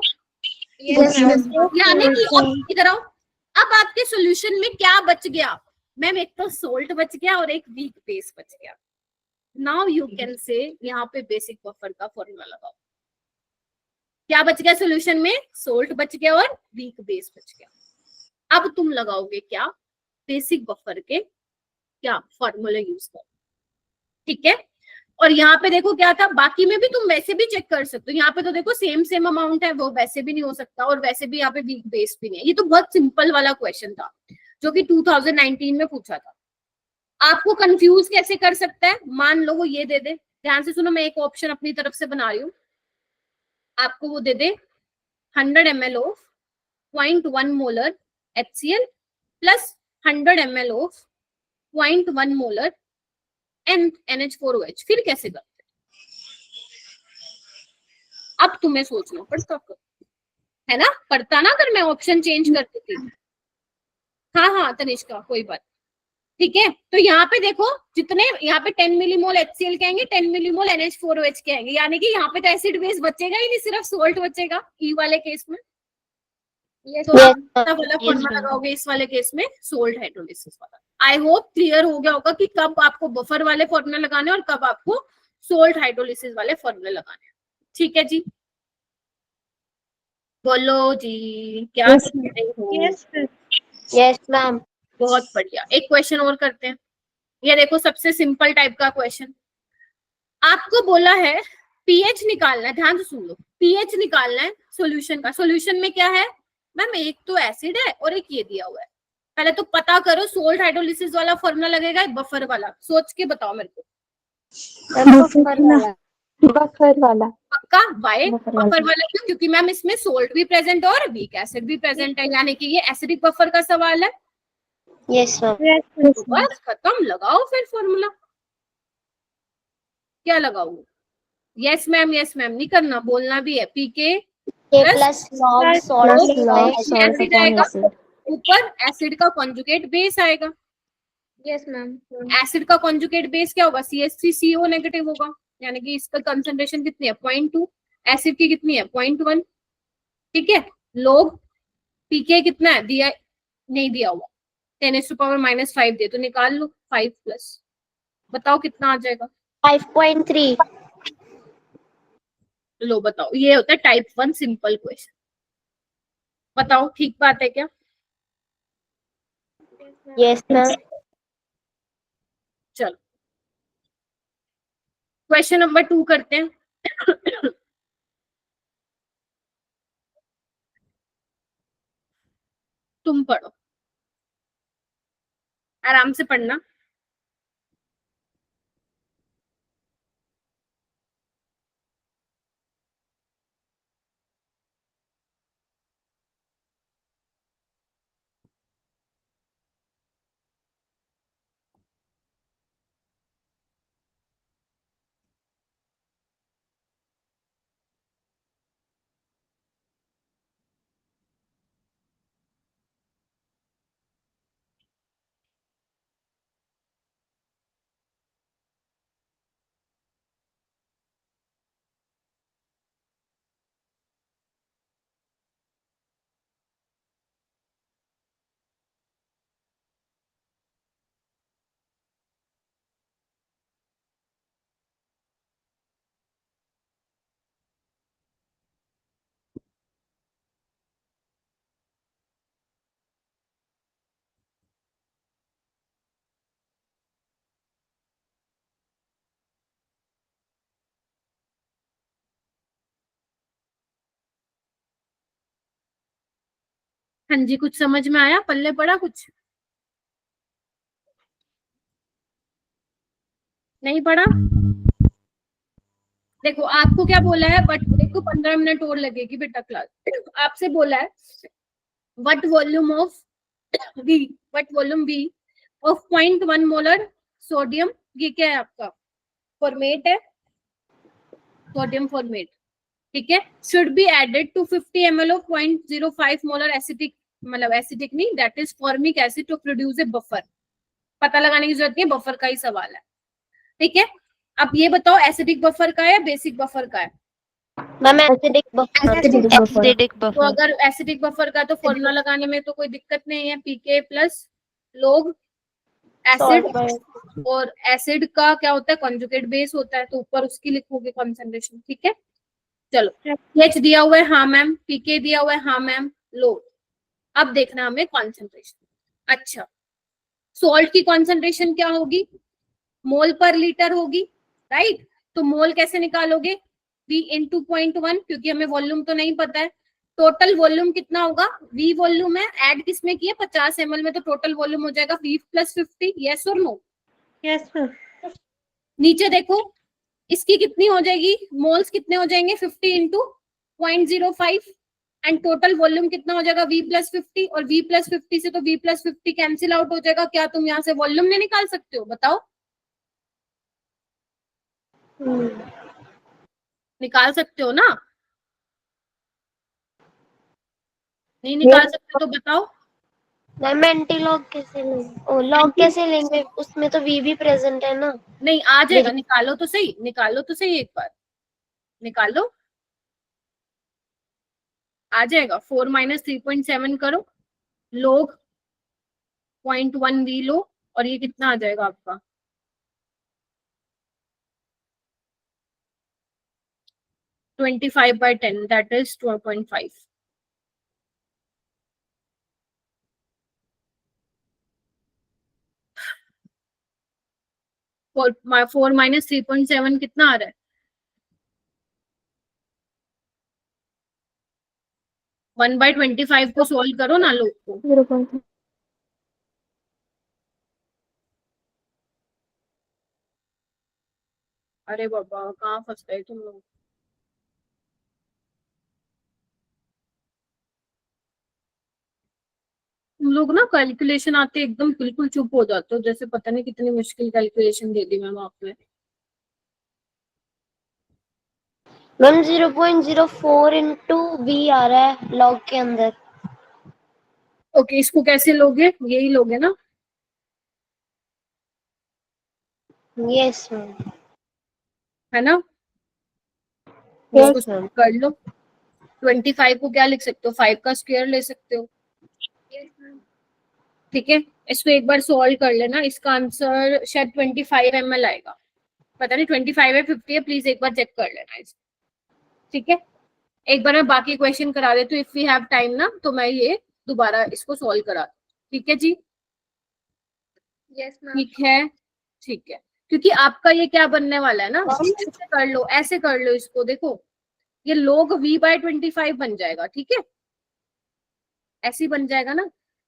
यानी कि अब इधर आओ, अब आपके सॉल्यूशन में क्या बच गया मैम, एक तो सोल्ट बच गया और एक वीक बेस बच गया. नाउ यू कैन से यहाँ पे बेसिक बफर का फॉर्मूला लगाओ. क्या बच गया सॉल्यूशन में, सोल्ट बच गया और वीक बेस बच गया. अब तुम लगाओगे क्या, बेसिक बफर के क्या फॉर्मूला यूज करो, ठीक है. और यहाँ पे देखो क्या था, बाकी में भी तुम वैसे भी चेक कर सकते हो. यहाँ पे तो देखो सेम अमाउंट है, वो वैसे भी नहीं हो सकता, और वैसे भी यहाँ पे वीक बेस भी नहीं है. ये तो बहुत सिंपल वाला क्वेश्चन था जो कि 2019 में पूछा था. आपको कंफ्यूज कैसे कर सकता है, मान लो वो ये दे दे, ध्यान से सुनो, मैं एक ऑप्शन अपनी तरफ से बना रही हूँ. आपको वो दे दे 100 ml of 0.1 molar HCl plus 100 ml of 0.1 molar NH4OH. फिर कैसे करते, अब तुम्हें सोचना पड़ता है ना, पड़ता ना अगर मैं ऑप्शन चेंज करती थी. हाँ तनिष्का कोई बात, ठीक है. तो यहाँ पे देखो, जितने यहाँ पे 10 मिलीमोल HCl के आएंगे, 10 मिलीमोल NH4OH के आएंगे, यानी कि यहाँ पे तो एसिड बेस बचेगा ही नहीं, सिर्फ सोल्ट बचेगा ई वाले केस में. तो आप वाला फॉर्मूला लगाओगे इस वाले केस में, सोल्ट हाइड्रोलिसिस वाला. आई होप क्लियर हो गया होगा कि कब आपको बफर वाले फॉर्मूला लगाने और कब आपको सोल्ट हाइड्रोलिसिस वाले फॉर्मूले लगाने. ठीक है जी, बोलो जी क्या कहते हो. Yes ma'am. बहुत बढ़िया. एक क्वेश्चन और करते हैं. ये देखो सबसे सिंपल टाइप का क्वेश्चन. आपको बोला है पीएच निकालना है, ध्यान से सुन लो, पीएच निकालना है सॉल्यूशन का. सॉल्यूशन में क्या है मैम, एक तो एसिड है और एक ये दिया हुआ है. पहले तो पता करो सोल्ट हाइड्रोलिसिस वाला फॉर्मूला लगेगा बफर वाला, सोच के बताओ मेरे को. बफर वाला. पक्का, वाई बफर वाला क्यों, क्योंकि मैम इसमें सोल्ट भी प्रेजेंट और वीक एसिड भी प्रेजेंट है, यानी कि ये एसिडिक बफर का सवाल है. Yes ma'am. तो बस खत्म, लगाओ फिर फॉर्मूला. क्या लगाओ, यस मैम नहीं करना, बोलना भी है. पीके प्लस लॉग सॉल्ट एसिड आएगा, ऊपर एसिड का कॉन्जुगेट बेस आएगा. Yes ma'am. एसिड का कॉन्जुगेट बेस क्या होगा, CH3CO नेगेटिव होगा, यानी कि इसका कंसंट्रेशन कितनी है 0.2, एसिड की कितनी है 0.1. ठीक है. लोग पीके कितना है, दिया नहीं दिया हुआ, 10⁻⁻5 दे तो निकाल लो. 5 प्लस बताओ कितना आ जाएगा, 5.3. लो बताओ. ये होता है टाइप 1 सिंपल क्वेश्चन. बताओ ठीक बात है क्या. Yes ma'am. चलो क्वेश्चन नंबर 2 करते हैं. तुम पढ़ो, आराम से पढ़ना. हाँ जी, कुछ समझ में आया, पल्ले पड़ा, कुछ नहीं पड़ा. देखो आपको क्या बोला है, बट देखो 15 मिनट और लगेगी बेटा क्लास. आपसे बोला है what volume of V, what volume V of 0.1 molar sodium ये क्या है आपका फॉर्मेट है, सोडियम फॉर्मेट, ठीक है। Should be added to 50 ml of 0.05 molar acetic, मतलब एसिटिक नहीं, that is formic acid to produce a buffer. पता लगाने की जरूरत नहीं, बफर का ही सवाल है, ठीक है। अब ये बताओ एसिडिक बफर का है या बेसिक बफर का है? Ma'am acidic buffer. एसिडिक तो बफर। अगर एसिडिक बफर का तो फॉर्मूला लगाने में तो कोई दिक्कत नहीं है, पीके प्लस लोग एसिड, और एसिड का क्या होता है कॉन्जुगेट बेस होता है, तो ऊपर उसकी लिखोगे कॉन्सेंट्रेशन, ठीक है। चलो एच दिया हुआ है, हाँ मैम, पीके दिया हुआ है, हाँ मैम, लो। अब देखना हमें कॉन्सेंट्रेशन। अच्छा, सॉल्ट की कॉन्सेंट्रेशन क्या होगी? मोल पर लीटर होगी, राइट। तो मोल कैसे निकालोगे? V इंटू 0.1, क्योंकि हमें वॉल्यूम तो नहीं पता है। टोटल वॉल्यूम कितना होगा? V वॉल्यूम है, ऐड किसमें किया 50 ml में, तो टोटल वॉल्यूम हो जाएगा V प्लस 50, यस और नो? Yes ma'am. नीचे देखो इसकी कितनी हो जाएगी, मोल्स कितने हो जाएंगे 50 इंटू 0.05, एंड टोटल वॉल्यूम कितना हो जाएगा V प्लस 50, और V प्लस 50 से तो V प्लस 50 कैंसिल आउट हो जाएगा। क्या तुम यहाँ से वॉल्यूम नहीं निकाल सकते हो? बताओ, निकाल सकते हो ना? नहीं निकाल सकते तो बताओ। मैम एंटी लॉग कैसे लेंगे? ओ लॉग कैसे लेंगे? उसमें तो वी भी प्रेजेंट है ना। नहीं आ जाएगा, निकालो तो सही, निकालो तो सही, एक बार निकालो, आ जाएगा। 4 माइनस 3.7 करो, लोग 0.1 वी लो, और ये कितना आ जाएगा आपका 25/10, दैट इज 12.5। फोर माइनस 3.7 कितना आ रहा है? 1/25 को सोल्व करो ना लोग को। 0.3। अरे बाबा कहाँ फंस गए तुम लोग। तुम लोग ना कैलकुलेशन आते एकदम बिल्कुल चुप हो जाते हो, जैसे पता नहीं कितनी मुश्किल कैलकुलेशन दे दी मैम आपने। मैम 0.04 इंटू वी आ रहा है लॉग के अंदर। ओके, इसको कैसे लोगे? यही लोगे ना? Yes ma'am. है ना? यस इसको मैम। कर लो। 25 को क्या लिख सकते हो? 5 का स्क्वायर ले सकते हो, ठीक है। इसको एक बार सॉल्व कर लेना, इसका आंसर शायद 25 ml आएगा, पता नहीं 25 है 50 है, प्लीज एक बार चेक कर लेना इसको, ठीक है। एक बार मैं बाकी क्वेश्चन करा देती हूँ, इफ वी हैव टाइम ना, तो मैं ये दोबारा इसको सॉल्व करा दूँ, ठीक है जी? Yes ma'am. ठीक है, ठीक है। क्योंकि आपका ये क्या बनने वाला है ना, ऐसे कर लो, ऐसे कर लो इसको, देखो ये log V/25 बन जाएगा, ठीक है, ऐसे ही बन जाएगा ना।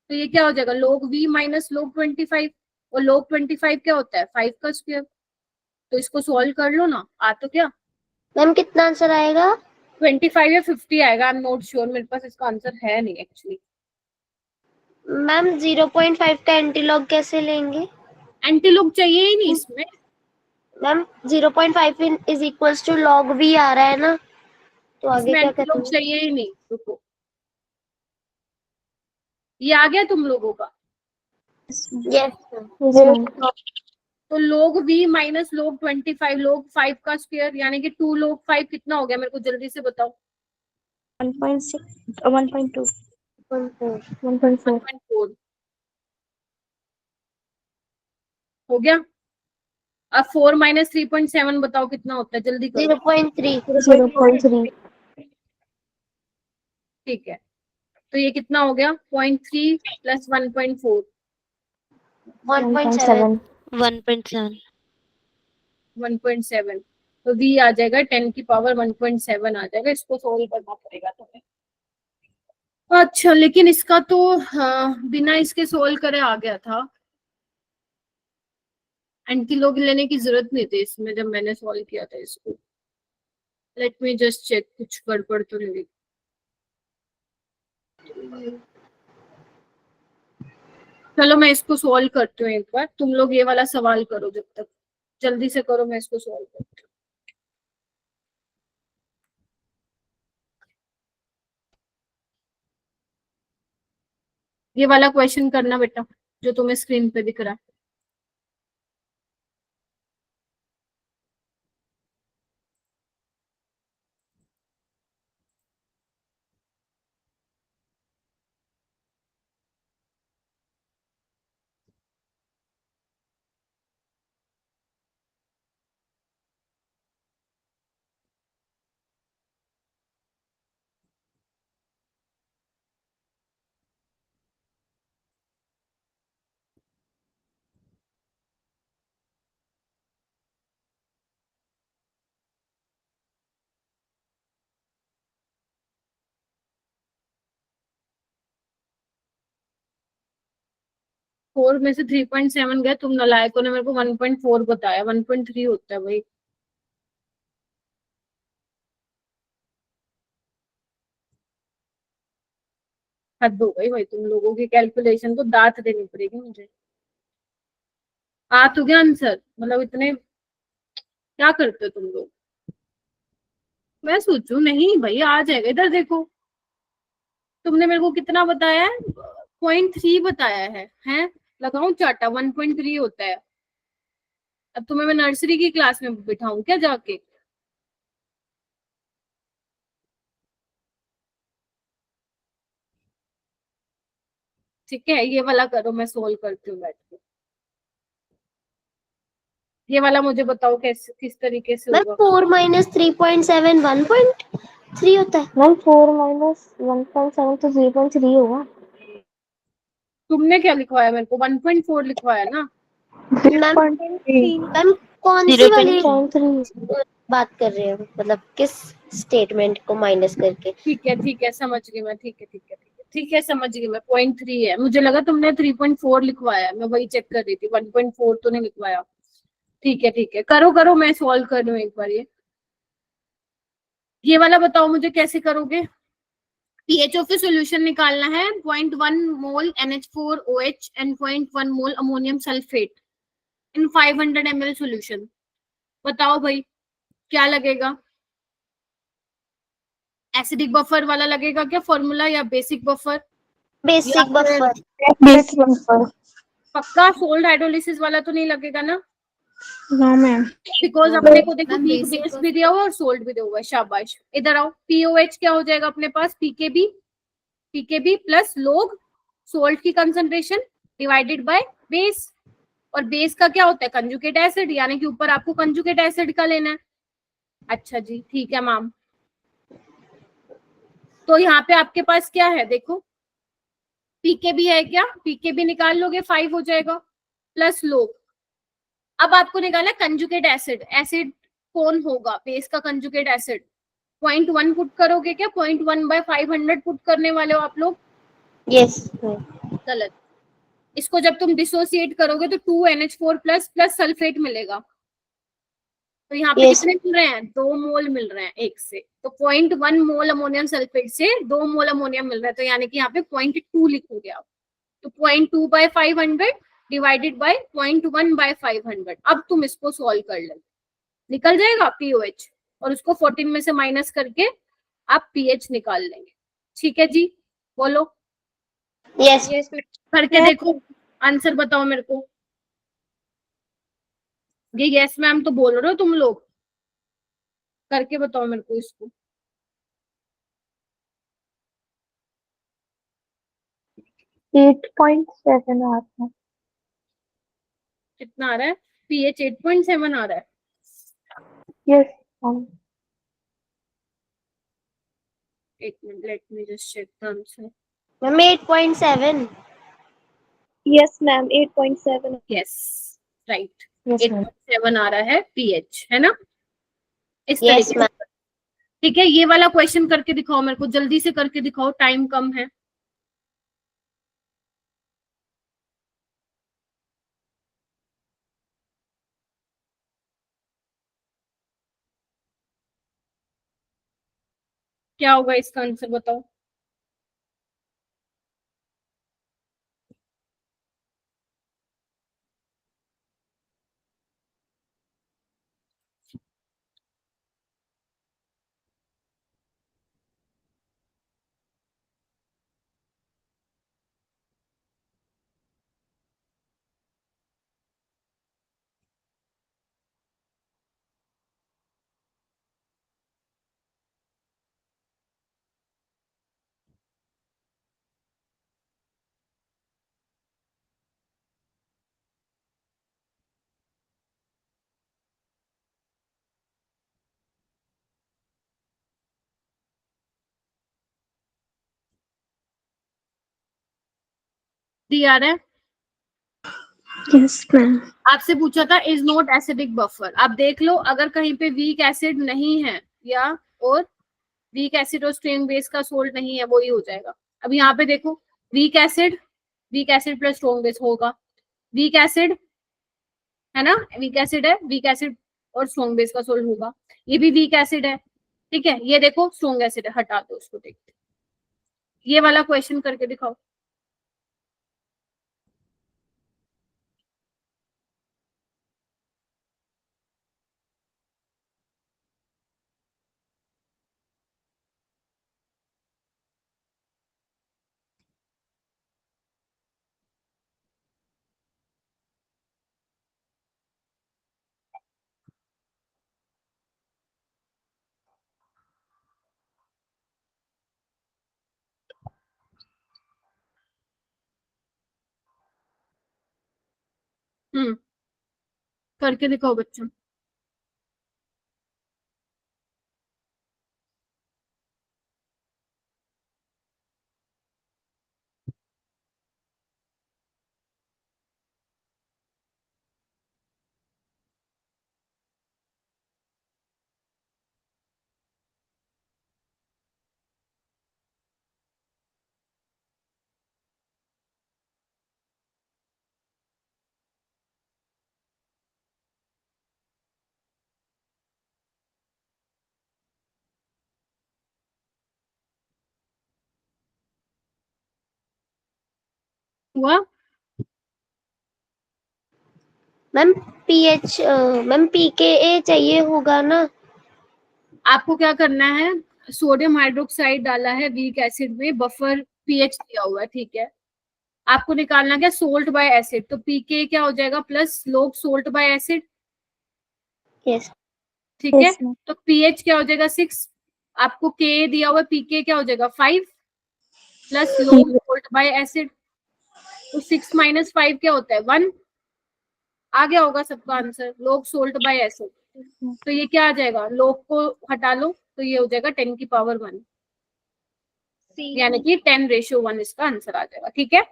तो ये क्या हो जाएगा, log V माइनस log 25, और log 25 क्या होता है 5 का स्क्वायर। तो इसको सॉल्व कर लो ना, आ तो क्या मैम कितना आंसर आएगा? 25 या 50 आएगा, आई एम नॉट श्योर, मेरे पास इसका आंसर है नहीं एक्चुअली। मैम 0.5 का एंटी लॉग कैसे लेंगे? एंटी लॉग चाहिए ही नहीं इसमें। Ma'am 0.5 is equals to log वी आ रहा है ना, तो आगे इसमें क्या एंटी लॉग करेंगे? चाहिए ही नहीं, रुको, ये आ गया तुम लोगों का। Yes yes ma'am. तो log V minus log 25, log 5 का स्क्वायर यानी कि 2 log 5 कितना हो गया, मेरे को जल्दी से बताओ। 1.6 1.2 1.4 1.4 हो गया। अब 4 माइनस 3.7 बताओ कितना होता है, जल्दी करो। 0.3। 0.3 ठीक है, तो ये कितना हो गया 0.3 प्लस 1.4, 1.7। 1.7 1.7। तो V आ जाएगा 10 की पावर 1.7 आ जाएगा, इसको सोल्व करना पड़ेगा तुम्हें। अच्छा, लेकिन इसका तो हाँ, बिना इसके सोल्व करे आ गया था, एंटी लॉग लेने की जरूरत नहीं थी इसमें जब मैंने सॉल्व किया था इसको। लेट मी जस्ट चेक, कुछ गड़बड़ तो नहीं। चलो मैं इसको सॉल्व करती हूँ एक बार, तुम लोग ये वाला सवाल करो जब तक। जल्दी से करो, मैं इसको सॉल्व करती हूँ। ये वाला क्वेश्चन करना बेटा, जो तुम्हें स्क्रीन पे दिख रहा है। फोर में से 3.7 गए, तुम नालायकों ने मेरे को 1.4 बताया, 1.3 होता है भाई। हद हो गई भाई, तुम लोगों की कैलकुलेशन को दांत देनी पड़ेगी मुझे। आ तो गया आंसर, मतलब इतने क्या करते हो तुम लोग। मैं सोचू नहीं भाई आ जाएगा, इधर देखो। तुमने मेरे को कितना बताया है, 0.3 बताया है? लगाऊं चाटा, 1.3 होता है। अब तुम्हें मैं नर्सरी की क्लास में बिठाऊं क्या जाके? ठीक है, ये वाला करो, मैं सोल्व करती हूँ बैठ के। ये वाला मुझे बताओ कैसे, किस तरीके से मैम होगा। 4 माइनस 3.7 1.3 होता है। मैम 4 माइनस 1.7 तो 0.3 होगा। तुमने क्या लिखवाया मेरे को? 1.4 लिखवाया ना। मैम 0.3 मैम कौन सी वाली 0.3 बात कर रहे हो, मतलब किस स्टेटमेंट को माइनस करके? ठीक है समझ गई मैं, ठीक है समझ गई मैं, 0.3 है। मुझे लगा तुमने 3.4 लिखवाया, मैं वही चेक कर रही थी, 1.4 तो नहीं लिखवाया। ठीक है, करो करो, मैं सॉल्व कर लूँ एक बार ये वाला बताओ मुझे कैसे करोगे। पीएच ऑफ ए सोल्यूशन निकालना है, 0.1 मोल NH4OH and 0.1 mole ammonium sulphate in 500 ml solution. बताओ भाई क्या लगेगा? एसिडिक बफर वाला लगेगा क्या फॉर्मूला, या बेसिक बफर, या बेसिक फिर बफर। Basic buffer. पक्का सोल्ड हाइड्रोलिसिस वाला तो नहीं लगेगा ना? No ma'am. बिकॉज अपने को देखो वीक बेस भी दिया हुआ और सोल्ड भी दिया हुआ है। शाबाश, इधर आओ। पीओएच क्या हो जाएगा अपने पास? पीकेबी प्लस लोग सोल्ट की कंसंट्रेशन डिवाइडेड बाय बेस। और बेस का क्या होता है? कंजुगेट एसिड, यानी कि ऊपर आपको कंजुगेट एसिड का लेना है। अच्छा जी, ठीक है मैम। तो यहाँ पे आपके पास क्या है देखो, पीकेबी है क्या? पीकेबी निकाल लोगे 5 हो जाएगा, प्लस लोग। अब आपको निकालना कंजुगेट एसिड। एसिड कौन होगा? बेस का कंजुगेट एसिड। 0.1 पुट करोगे क्या? 0.1/500 पुट करने वाले हो आप लोग? यस। गलत। इसको जब तुम डिसोसिएट करोगे तो 2NH4 प्लस प्लस सल्फेट मिलेगा। तो यहाँ पे यस। कितने मिल रहे हैं? 2 मोल मिल रहे हैं एक से। तो 0.1 मोल अमोनियम सल्फेट से 2 मोल अमोनियम मिल रहा है, तो यानी कि यहाँ पे 0.2 लिखोगे आप। तो 0.2/500 डिवाइडेड बाय 0.1/500। अब तुम इसको सॉल्व कर लो, निकल जाएगा पीओएच, और उसको 14 में से माइनस करके आप पीएच निकाल लेंगे। ठीक है जी, बोलो। यस। यस करके देखो, आंसर बताओ मेरे को। ये यस मैम तो बोल रहे हो तुम लोग, करके बताओ मेरे को इसको। 8.7 आ रहा है। कितना आ रहा है? पीएच 8.7 आ रहा है। Yes ma'am. एक मिनट, let me just check the answer. Ma'am 8.7। Yes ma'am 8.7। Yes, right. Yes ma'am. 8.7 आ रहा है पीएच, है ना? इस यस तरीके मैम। से। ठीक है, ये वाला क्वेश्चन करके दिखाओ मेरे को, जल्दी से करके दिखाओ, टाइम कम है। क्या होगा इसका आंसर बताओ। डी आ रहा है? Yes ma'am. आपसे पूछा था इज नॉट एसिडिक बफर, आप देख लो अगर कहीं पे वीक एसिड नहीं है या और वीक एसिड और स्ट्रेंग बेस का सोल्ट नहीं है, वो ही हो जाएगा। अब यहाँ पे देखो weak acid plus strong base होगा, वीक एसिड है ना, वीक एसिड है, वीक एसिड और स्ट्रॉन्ग बेस का सोल्ट होगा, ये भी वीक एसिड है, ठीक है, ये देखो स्ट्रॉन्ग एसिड है, हटा दो उसको, देखते ये वाला क्वेश्चन करके दिखाओ। करके दिखाओ बच्चों। हुआ? मैम पीएच मैम पीकेए चाहिए होगा ना? आपको क्या करना है, सोडियम हाइड्रोक्साइड डाला है वीक एसिड में, बफर पीएच दिया हुआ है, ठीक है, आपको निकालना क्या, सोल्ट बाय एसिड, तो पीके क्या हो जाएगा, प्लस लोग सोल्ट बाय एसिड, यस। ठीक है, तो पीएच क्या हो जाएगा 6, आपको के दिया हुआ है, पीके क्या हो जाएगा 5 प्लस लोग सोल्ट बाय एसिड, तो 6 माइनस 5 क्या होता है 1, आ गया होगा सबका आंसर, लोग सोल्ट बाय एसिड, तो ये क्या आ जाएगा, लोग को हटा लो तो ये हो जाएगा 10 की पावर 1, यानी कि 10:1 इसका आंसर आ जाएगा, ठीक है।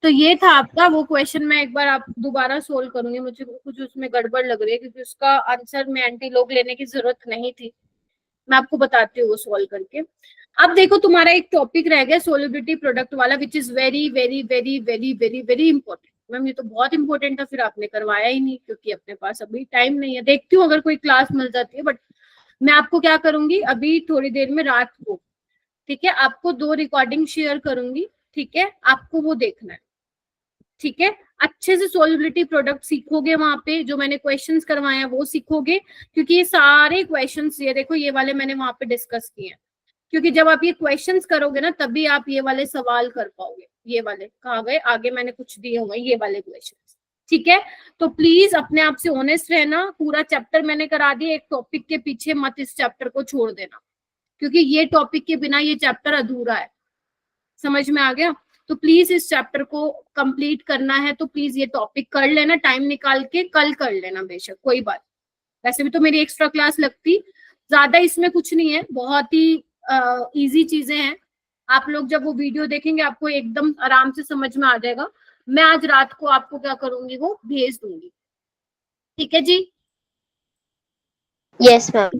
तो ये था आपका वो क्वेश्चन, मैं एक बार आप दोबारा सोल्व करूंगी, मुझे कुछ उसमें गड़बड़ लग रही है क्योंकि उसका आंसर में एंटी लॉग लेने की जरूरत नहीं थी, मैं आपको बताती हूँ वो सोल्व करके। अब देखो तुम्हारा एक टॉपिक रह गया सोलिबिलिटी प्रोडक्ट वाला, which is very very very very very very important. Ma'am ये तो बहुत इंपॉर्टेंट था, फिर आपने करवाया ही नहीं क्योंकि अपने पास अभी टाइम नहीं है, देखती हूँ अगर कोई क्लास मिल जाती है, बट मैं आपको क्या करूंगी अभी थोड़ी देर में रात को, ठीक है, आपको 2 रिकॉर्डिंग शेयर करूंगी, ठीक है, आपको वो देखना है, ठीक है, अच्छे से सोलिबिलिटी प्रोडक्ट सीखोगे, वहां पे जो मैंने क्वेश्चंस करवाए हैं वो सीखोगे, क्योंकि ये सारे क्वेश्चंस, ये देखो ये वाले मैंने वहां पे डिस्कस किए हैं, क्योंकि जब आप ये क्वेश्चंस करोगे ना तभी आप ये वाले सवाल कर पाओगे, ये वाले कहाँ गए, आगे मैंने कुछ दिए हुए ये वाले क्वेश्चंस, ठीक है। तो प्लीज अपने आप से ऑनेस्ट रहना, पूरा चैप्टर मैंने करा दिया, एक टॉपिक के पीछे मत इस चैप्टर को छोड़ देना, क्योंकि ये टॉपिक के बिना ये चैप्टर अधूरा है, समझ में आ गया। तो प्लीज इस चैप्टर को कंप्लीट करना है तो प्लीज ये टॉपिक कर लेना, टाइम निकाल के कल कर लेना, बेशक कोई बात, वैसे भी तो मेरी एक्स्ट्रा क्लास लगती, ज्यादा इसमें कुछ नहीं है, बहुत ही इजी चीजें हैं, आप लोग जब वो वीडियो देखेंगे आपको एकदम आराम से समझ में आ जाएगा। मैं आज रात को आपको क्या करूंगी वो भेज दूंगी, ठीक है जी। Yes ma'am.